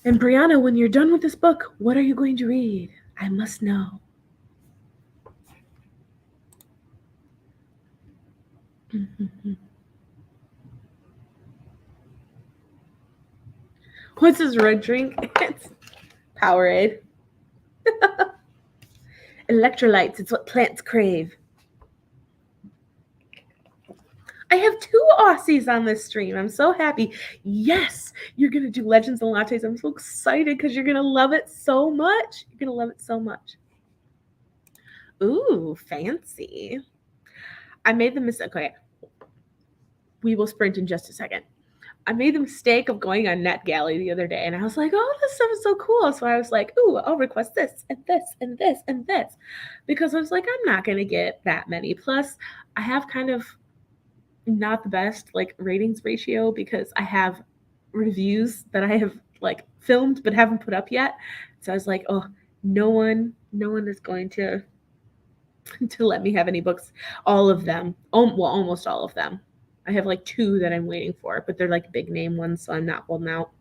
And Brianna, when you're done with this book, what are you going to read? I must know. What's his red drink? It's Powerade. Electrolytes, it's what plants crave. I have 2 Aussies on this stream. I'm so happy. Yes, you're going to do Legends and Lattes. I'm so excited because you're going to love it so much. You're going to love it so much. Ooh, fancy. I made the mistake. Okay, we will sprint in just a second. I made the mistake of going on NetGalley the other day, and I was like, oh, this stuff is so cool. So I was like, ooh, I'll request this and this and this and this. Because I was like, I'm not going to get that many. Plus, I have kind of not the best like ratings ratio because I have reviews that I have like filmed but haven't put up yet. So I was like, oh, no one is going to let me have any books. All of them, well, almost all of them. I have like 2 that I'm waiting for, but they're like big name ones, so I'm not holding out.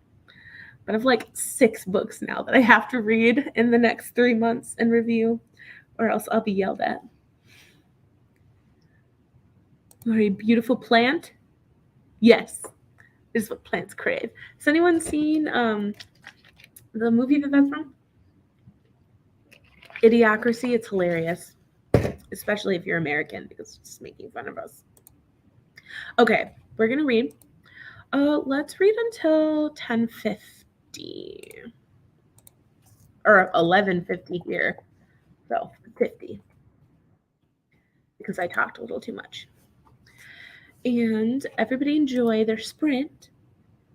But I have like 6 books now that I have to read in the next 3 months and review, or else I'll be yelled at. Are you a beautiful plant? Yes, this is what plants crave. Has anyone seen the movie that's from? Idiocracy. It's hilarious, especially if you're American because it's just making fun of us. Okay, we're gonna read. Let's read until 10:50 or 11:50 here. So 50 because I talked a little too much. And everybody enjoy their sprint,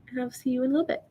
and I'll see you in a little bit.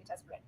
desperate.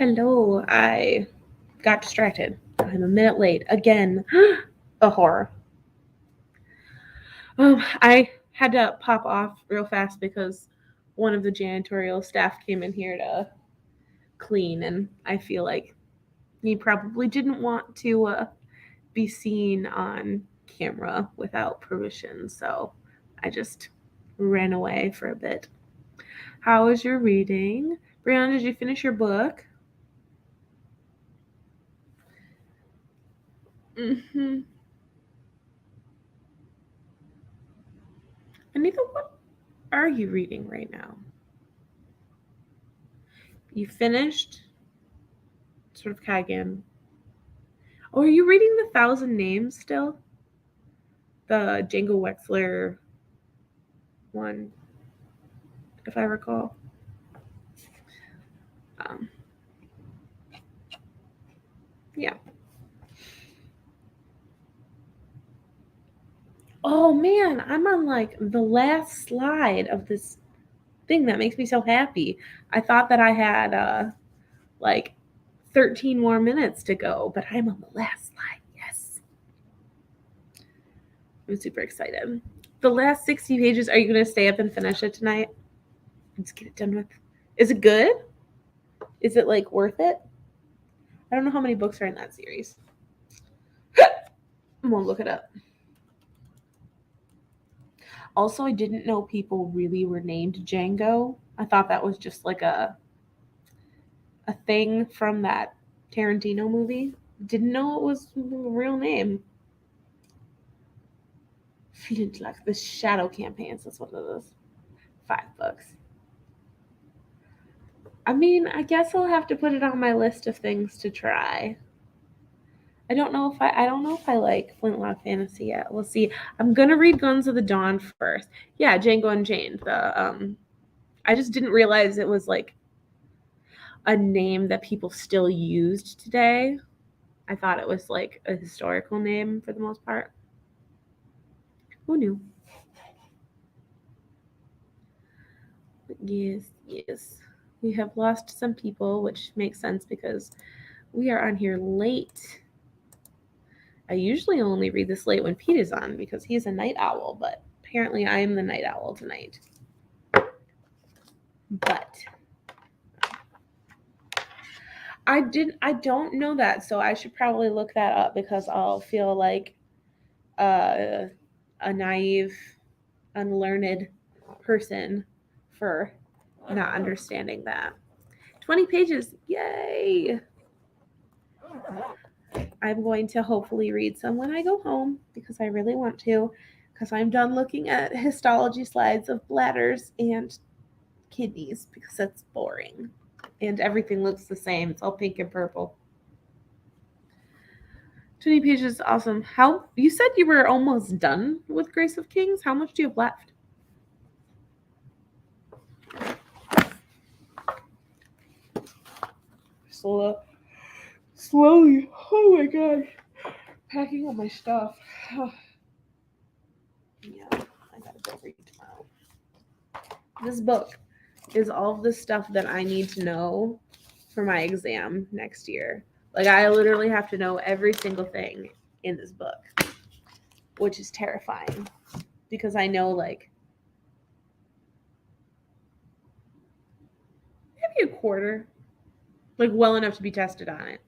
Hello, I got distracted. I'm a minute late. Again, a horror. I had to pop off real fast because one of the janitorial staff came in here to clean, and I feel like he probably didn't want to be seen on camera without permission, so I just ran away for a bit. How was your reading? Brianna, did you finish your book? Mm-hmm. Anita, what are you reading right now? You finished sort of Kagan. Oh, are you reading The Thousand Names still? The Django Wexler one, if I recall. Um, yeah. Oh man, I'm on like the last slide of this thing that makes me so happy. I thought that I had like 13 more minutes to go, but I'm on the last slide. Yes. I'm super excited. The last 60 pages, are you going to stay up and finish it tonight? Just get it done with. Is it good? Is it like worth it? I don't know how many books are in that series. I'm gonna look it up. Also, I didn't know people really were named Django. I thought that was just like a thing from that Tarantino movie. Didn't know it was a real name. Flintlock, the Shadow Campaigns, that's what it is. 5 books. I mean, I guess I'll have to put it on my list of things to try. I don't know if I like Flintlock Fantasy yet. We'll see. I'm gonna read Guns of the Dawn first. Yeah, Django Unchained. I just didn't realize it was like a name that people still used today. I thought it was like a historical name for the most part. Who knew? But yes. We have lost some people, which makes sense because we are on here late. I usually only read this late when Pete is on because he's a night owl, but apparently I am the night owl tonight. But I don't know that, so I should probably look that up because I'll feel like a naive, unlearned person for not understanding that. 20 pages, yay! I'm going to hopefully read some when I go home because I really want to, because I'm done looking at histology slides of bladders and kidneys because that's boring. And everything looks the same. It's all pink and purple. 20 pages, awesome. How you said you were almost done with Grace of Kings? How much do you have left? Slowly. Oh my gosh. Packing up my stuff. Yeah, I gotta go read tomorrow. This book is all of the stuff that I need to know for my exam next year. Like, I literally have to know every single thing in this book, which is terrifying because I know, like, maybe a quarter, like, well enough to be tested on it.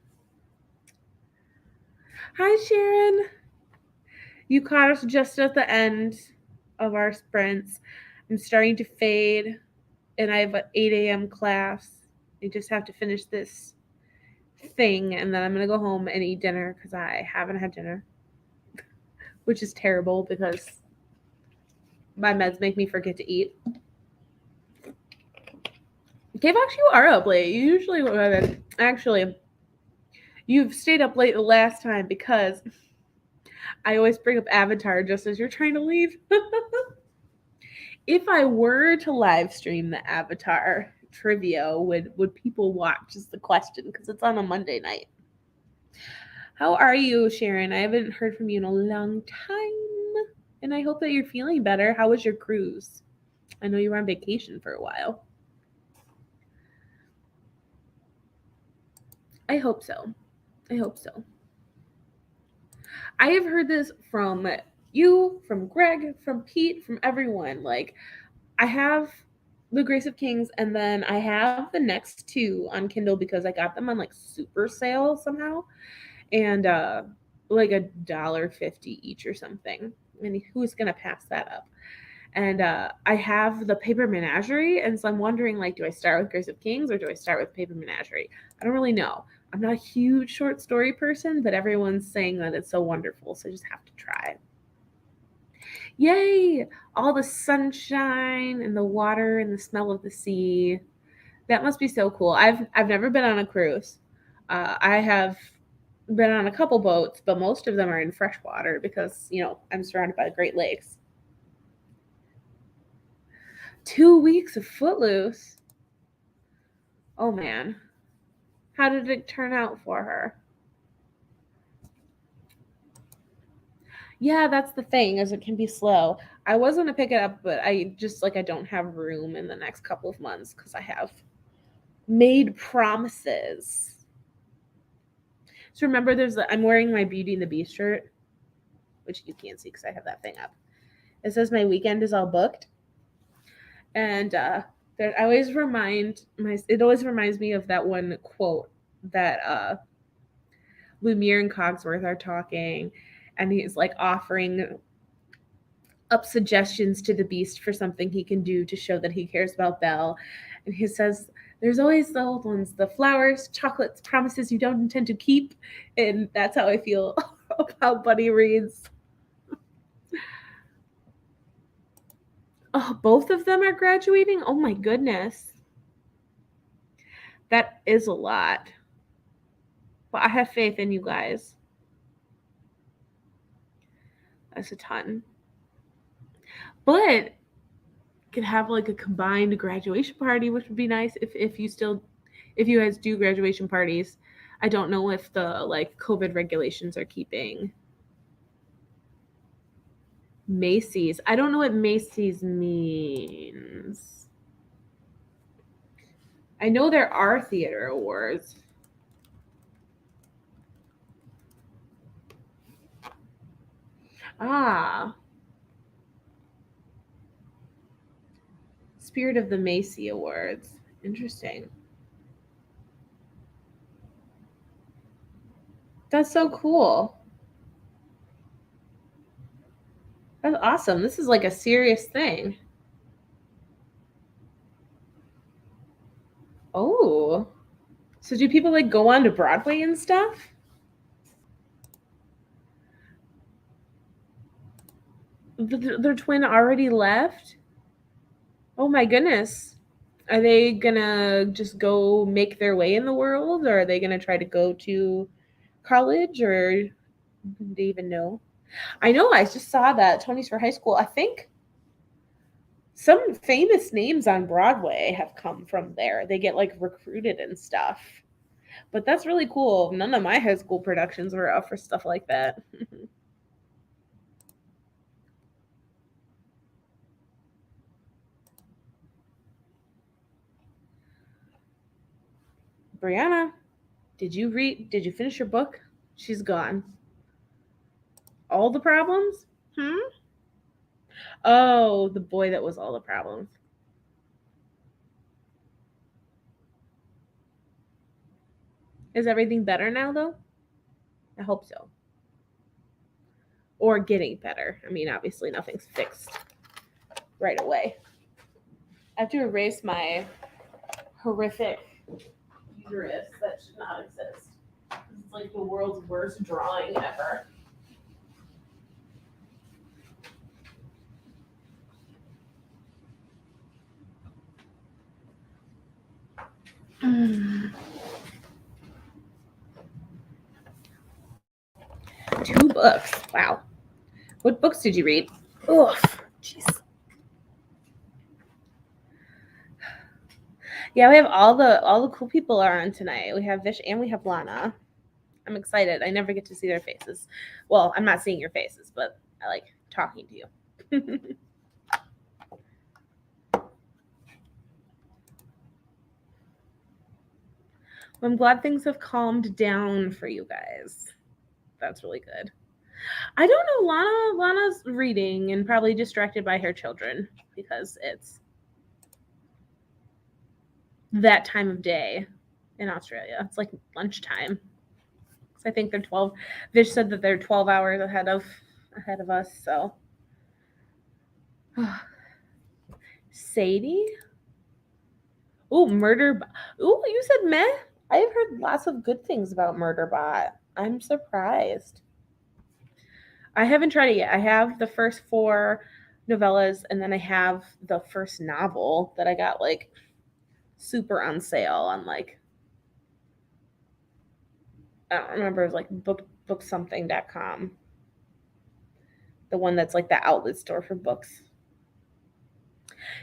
Hi, Sharon. You caught us just at the end of our sprints. I'm starting to fade, and I have an 8 a.m. class. I just have to finish this thing, and then I'm going to go home and eat dinner because I haven't had dinner, which is terrible because my meds make me forget to eat. Kavox, you are up late. You usually, actually, you've stayed up late the last time because I always bring up Avatar just as you're trying to leave. If I were to live stream the Avatar trivia, would people watch is the question because it's on a Monday night. How are you, Sharon? I haven't heard from you in a long time, and I hope that you're feeling better. How was your cruise? I know you were on vacation for a while. I hope so. I have heard this from you, from Greg, from Pete, from everyone. Like, I have The Grace of Kings, and then I have the next 2 on Kindle because I got them on like super sale somehow, and like $1.50 each or something. I mean, who's gonna pass that up? And I have the Paper Menagerie, and so I'm wondering, like, do I start with Grace of Kings or do I start with Paper Menagerie? I don't really know. I'm not a huge short story person, but everyone's saying that it's so wonderful, so I just have to try. Yay! All the sunshine and the water and the smell of the sea. That must be so cool. I've never been on a cruise. I have been on a couple boats, but most of them are in freshwater because, I'm surrounded by the Great Lakes. 2 weeks of Footloose. Oh man. How did it turn out for her? Yeah, that's the thing, is it can be slow. I was gonna pick it up, but I don't have room in the next couple of months because I have made promises. So remember, I'm wearing my Beauty and the Beast shirt, which you can't see because I have that thing up. It says my weekend is all booked, and it always reminds me of that one quote that Lumiere and Cogsworth are talking, and he's like offering up suggestions to the beast for something he can do to show that he cares about Belle. And he says, there's always the old ones, the flowers, chocolates, promises you don't intend to keep. And that's how I feel about Bunny Reads. Oh, both of them are graduating? Oh my goodness. That is a lot. But I have faith in you guys. That's a ton. But could have like a combined graduation party, which would be nice if you guys do graduation parties. I don't know if the like COVID regulations are keeping Macy's. I don't know what Macy's means. I know there are theater awards. Ah. Spirit of the Macy Awards. Interesting. That's so cool. That's awesome. This is like a serious thing. Oh. So do people like go on to Broadway and stuff? Their twin already left? Oh my goodness. Are they gonna just go make their way in the world, or are they gonna try to go to college, or do they even know? I know, I just saw that Tony's for High School. I think some famous names on Broadway have come from there. They get like recruited and stuff. But that's really cool. None of my high school productions were up for stuff like that. Brianna, did you finish your book? She's gone. All the problems? Oh, the boy that was all the problems. Is everything better now, though? I hope so. Or getting better. I mean, obviously, nothing's fixed right away. I have to erase my horrific uterus that should not exist. It's like the world's worst drawing ever. Two books. Wow. What books did you read? Oh, jeez. Yeah, we have all the cool people are on tonight. We have Vish and we have Lana. I'm excited. I never get to see their faces. Well, I'm not seeing your faces, but I like talking to you. I'm glad things have calmed down for you guys. That's really good. I don't know. Lana's reading and probably distracted by her children because it's that time of day in Australia. It's like lunchtime. So I think they're 12. Vish said that they're 12 hours ahead of us. So, Sadie. Ooh, Murder. Ooh, you said meh. I have heard lots of good things about Murderbot. I'm surprised. I haven't tried it yet. I have the first 4 novellas, and then I have the first novel that I got like super on sale on like I don't remember, it was like booksomething.com. The one that's like the outlet store for books.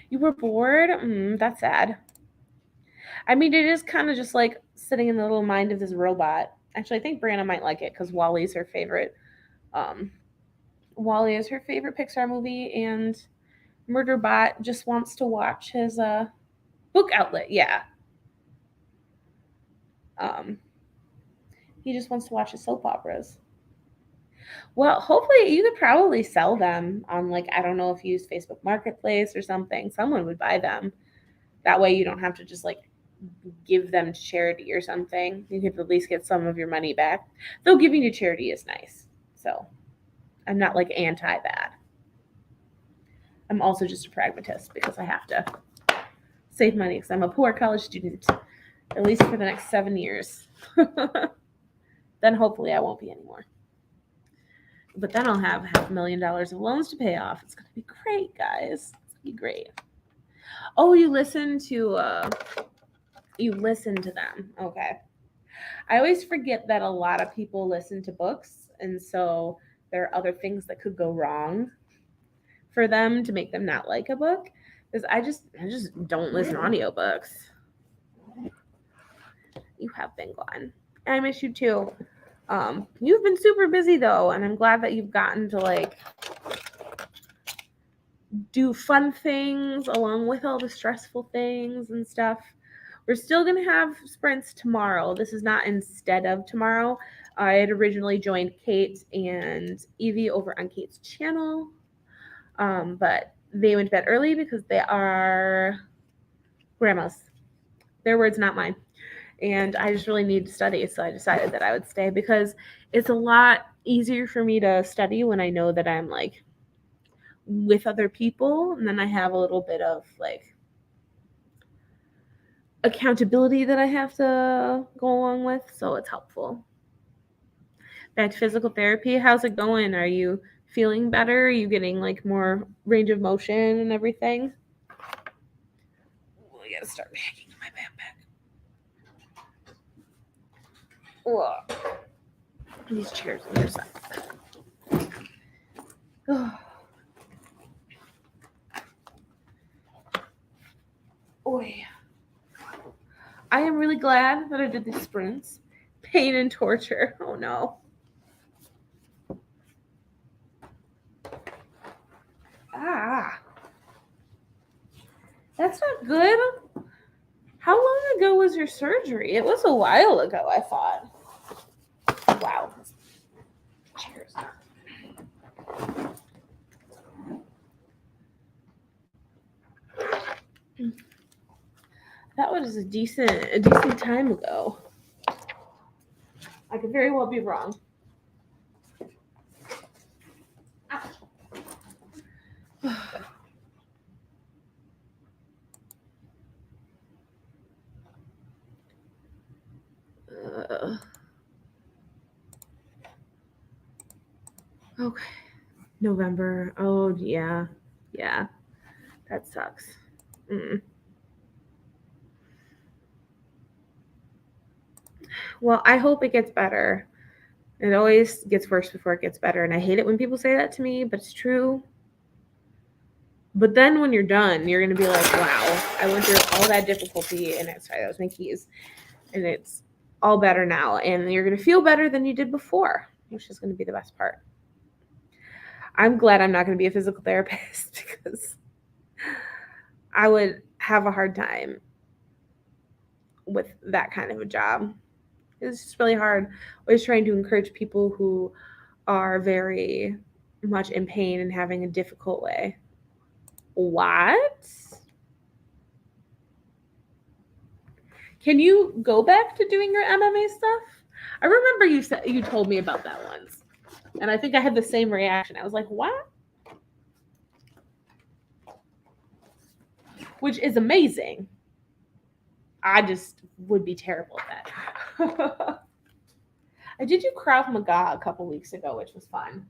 You were bored? That's sad. I mean, it is kind of just like sitting in the little mind of this robot. Actually, I think Brianna might like it because Wally's her favorite. Wally is her favorite Pixar movie, and Murderbot just wants to watch his book outlet. Yeah. Um, he just wants to watch his soap operas. Well, hopefully you could probably sell them on like I don't know if you use Facebook Marketplace or something. Someone would buy them. That way you don't have to just like give them to charity or something. You could at least get some of your money back. Though giving to charity is nice. So I'm not like anti that. I'm also just a pragmatist because I have to save money because I'm a poor college student, at least for the next 7 years. Then hopefully I won't be anymore. But then I'll have $500,000 of loans to pay off. It's going to be great, guys. It's going to be great. Oh, you listen to them. Okay. I always forget that a lot of people listen to books, and so there are other things that could go wrong for them to make them not like a book. Because I just don't listen to audiobooks. You have been gone. I miss you too. You've been super busy though, and I'm glad that you've gotten to like do fun things along with all the stressful things and stuff. We're still going to have sprints tomorrow. This is not instead of tomorrow. I had originally joined Kate and Evie over on Kate's channel, but they went to bed early because they are grandmas. Their words, not mine. And I just really need to study, so I decided that I would stay because it's a lot easier for me to study when I know that I'm like with other people, and then I have a little bit of like accountability that I have to go along with, so it's helpful. Back to physical therapy, how's it going? Are you feeling better? Are you getting like more range of motion and everything? I gotta start packing in my backpack. Whoa. These chairs on their side. Oh yeah. I am really glad that I did these sprints. Pain and torture. Oh no. Ah. That's not good. How long ago was your surgery? It was a while ago, I thought. Wow. Cheers. That was a decent time ago. I could very well be wrong. Okay. November. Oh yeah. Yeah. That sucks. Well, I hope it gets better. It always gets worse before it gets better, and I hate it when people say that to me, but it's true. But then when you're done, you're going to be like, wow, I went through all that difficulty, and sorry, that was my keys, and it's all better now, and you're going to feel better than you did before, which is going to be the best part. I'm glad I'm not going to be a physical therapist because I would have a hard time with that kind of a job. It's just really hard. Always trying to encourage people who are very much in pain and having a difficult way. What? Can you go back to doing your MMA stuff? I remember you told me about that once, and I think I had the same reaction. I was like, what? Which is amazing. I just would be terrible at that. I did do Krav Maga a couple weeks ago, which was fun.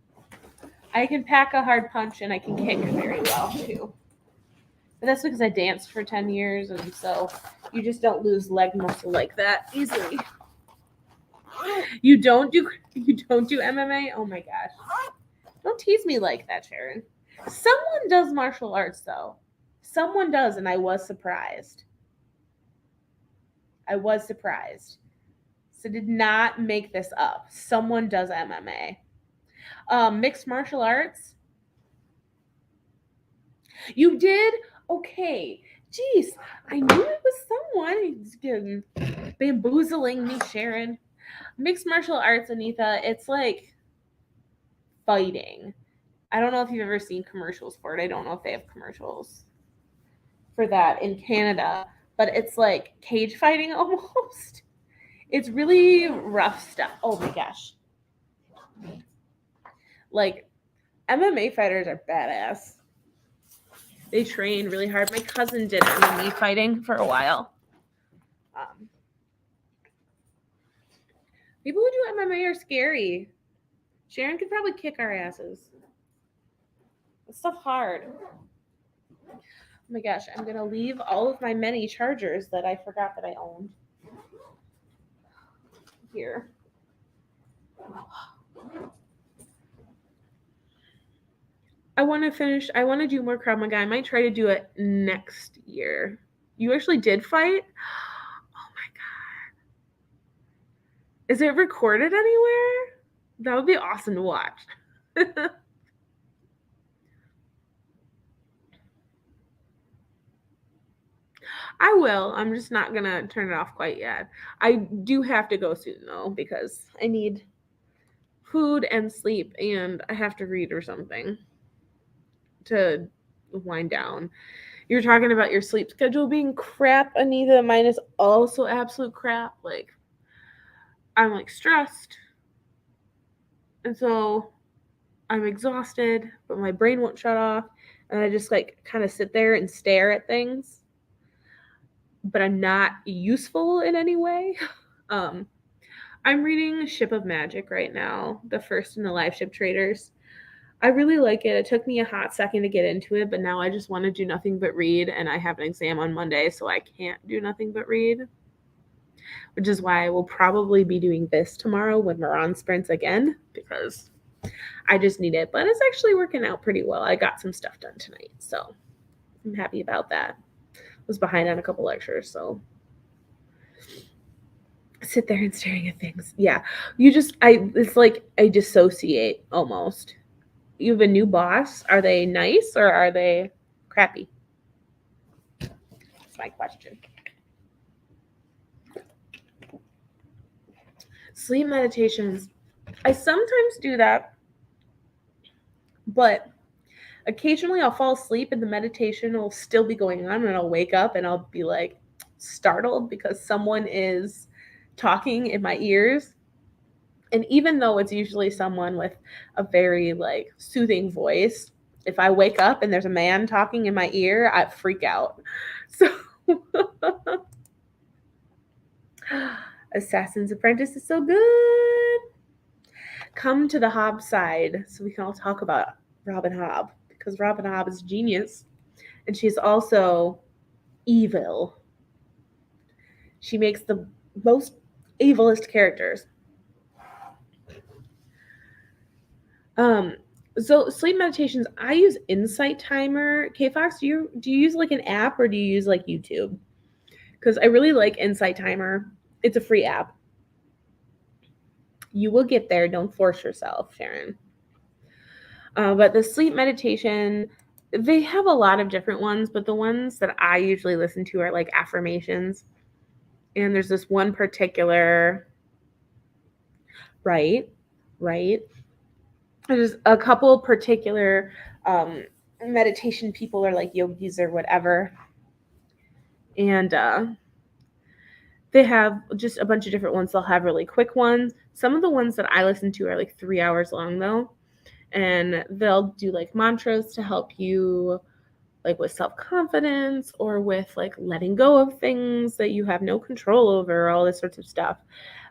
I can pack a hard punch and I can kick very well too. But that's because I danced for 10 years, and so you just don't lose leg muscle like that easily. You don't do MMA? Oh my gosh. Don't tease me like that, Sharon. Someone does martial arts though. Someone does, and I was surprised. So did not make this up. Someone does MMA. Mixed martial arts. You did? Okay. Jeez, I knew it was someone. He's bamboozling me, Sharon. Mixed martial arts, Anita, it's like fighting. I don't know if you've ever seen commercials for it. I don't know if they have commercials for that in Canada, but it's like cage fighting almost. It's really rough stuff. Oh my gosh. Like, MMA fighters are badass. They train really hard. My cousin did MMA fighting for a while. People who do MMA are scary. Sharon could probably kick our asses. This stuff hard. Oh my gosh, I'm gonna leave all of my many chargers that I forgot that I owned here. I want to do more Krav Maga. I might try to do it next year. You actually did fight? Oh my god. Is it recorded anywhere? That would be awesome to watch. I will. I'm just not going to turn it off quite yet. I do have to go soon, though, because I need food and sleep, and I have to read or something to wind down. You're talking about your sleep schedule being crap, Anita. Mine is also absolute crap. Like, I'm like stressed, and so I'm exhausted, but my brain won't shut off, and I just like kind of sit there and stare at things, but I'm not useful in any way. I'm reading Ship of Magic right now, the first in the Live Ship Traders. I really like it. It took me a hot second to get into it, but now I just want to do nothing but read, and I have an exam on Monday, so I can't do nothing but read, which is why I will probably be doing this tomorrow when we're on sprints again, because I just need it. But it's actually working out pretty well. I got some stuff done tonight, so I'm happy about that. I was behind on a couple lectures, so sit there and staring at things. Yeah, it's like I dissociate almost. You have a new boss. Are they nice or are they crappy? That's my question. Sleep meditations. I sometimes do that, but occasionally I'll fall asleep and the meditation will still be going on, and I'll wake up and I'll be like startled because someone is talking in my ears. And even though it's usually someone with a very like soothing voice, if I wake up and there's a man talking in my ear, I freak out. So Assassin's Apprentice is so good. Come to the Hobb side so we can all talk about Robin Hobb, because Robin Hobb is a genius and she's also evil. She makes the most evilest characters. So sleep meditations, I use Insight Timer. K-Fox, do you use like an app or do you use like YouTube? Because I really like Insight Timer. It's a free app. You will get there. Don't force yourself, Sharon. But the sleep meditation, they have a lot of different ones, but the ones that I usually listen to are like affirmations. And there's this one particular, right? There's a couple particular meditation people or like yogis or whatever. And they have just a bunch of different ones. They'll have really quick ones. Some of the ones that I listen to are like 3 hours long though. And they'll do like mantras to help you like with self-confidence or with like letting go of things that you have no control over, all this sorts of stuff.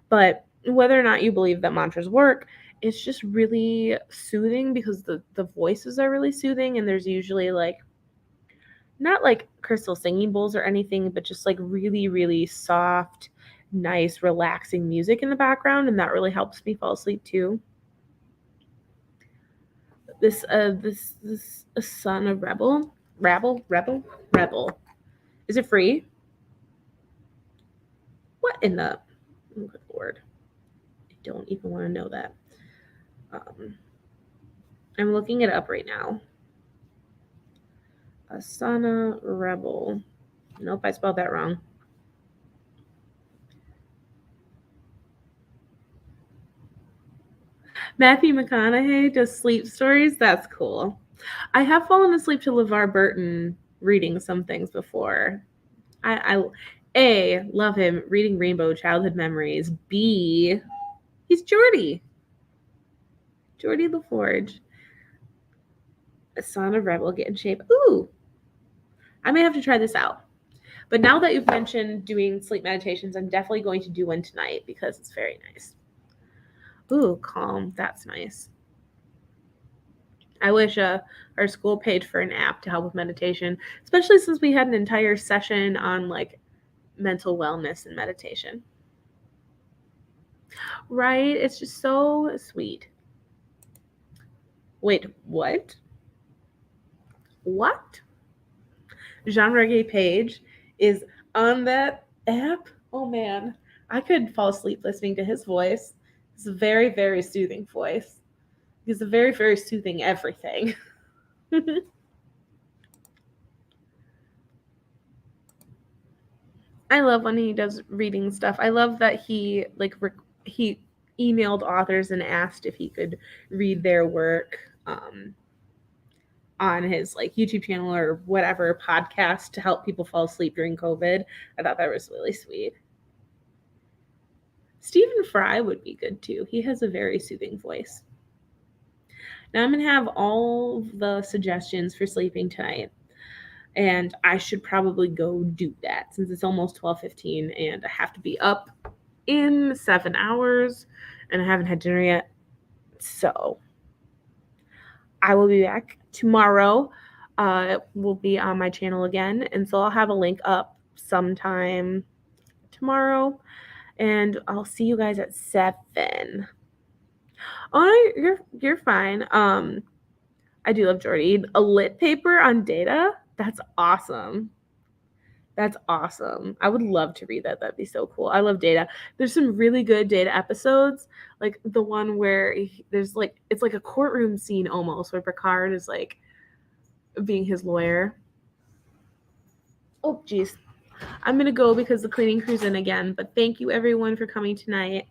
But whether or not you believe that mantras work, it's just really soothing because the voices are really soothing, and there's usually like not like crystal singing bowls or anything, but just like really, really soft, nice, relaxing music in the background, and that really helps me fall asleep too. This son of rebel. Is it free? What in the good Lord? I don't even want to know that. I'm looking it up right now. Asana Rebel. Nope, I spelled that wrong. Matthew McConaughey does sleep stories. That's cool. I have fallen asleep to LeVar Burton reading some things before. I A, love him reading Rainbow Childhood Memories. B, he's Geordie LaForge. Asana Rebel, get in shape. Ooh, I may have to try this out. But now that you've mentioned doing sleep meditations, I'm definitely going to do one tonight because it's very nice. Ooh, calm. That's nice. I wish our school paid for an app to help with meditation, especially since we had an entire session on like mental wellness and meditation. Right? It's just so sweet. Wait, what? What? Jean Reggae Page is on that app? Oh man, I could fall asleep listening to his voice. It's a very, very soothing voice. He's a very, very soothing everything. I love when he does reading stuff. I love that he he emailed authors and asked if he could read their work on his like YouTube channel or whatever podcast to help people fall asleep during COVID. I thought that was really sweet. Stephen Fry would be good too. He has a very soothing voice. Now I'm going to have all the suggestions for sleeping tonight. And I should probably go do that since it's almost 12:15 and I have to be up in 7 hours and I haven't had dinner yet. So I will be back tomorrow. It will be on my channel again. And so I'll have a link up sometime tomorrow. And I'll see you guys at 7. Oh, no, you're fine. I do love Jordy. A lit paper on data? That's awesome. That's awesome. I would love to read that. That'd be so cool. I love data. There's some really good data episodes, like the one where there's like it's like a courtroom scene almost, where Picard is like being his lawyer. Oh, geez. I'm gonna go because the cleaning crew's in again. But thank you everyone for coming tonight.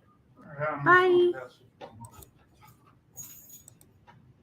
Bye.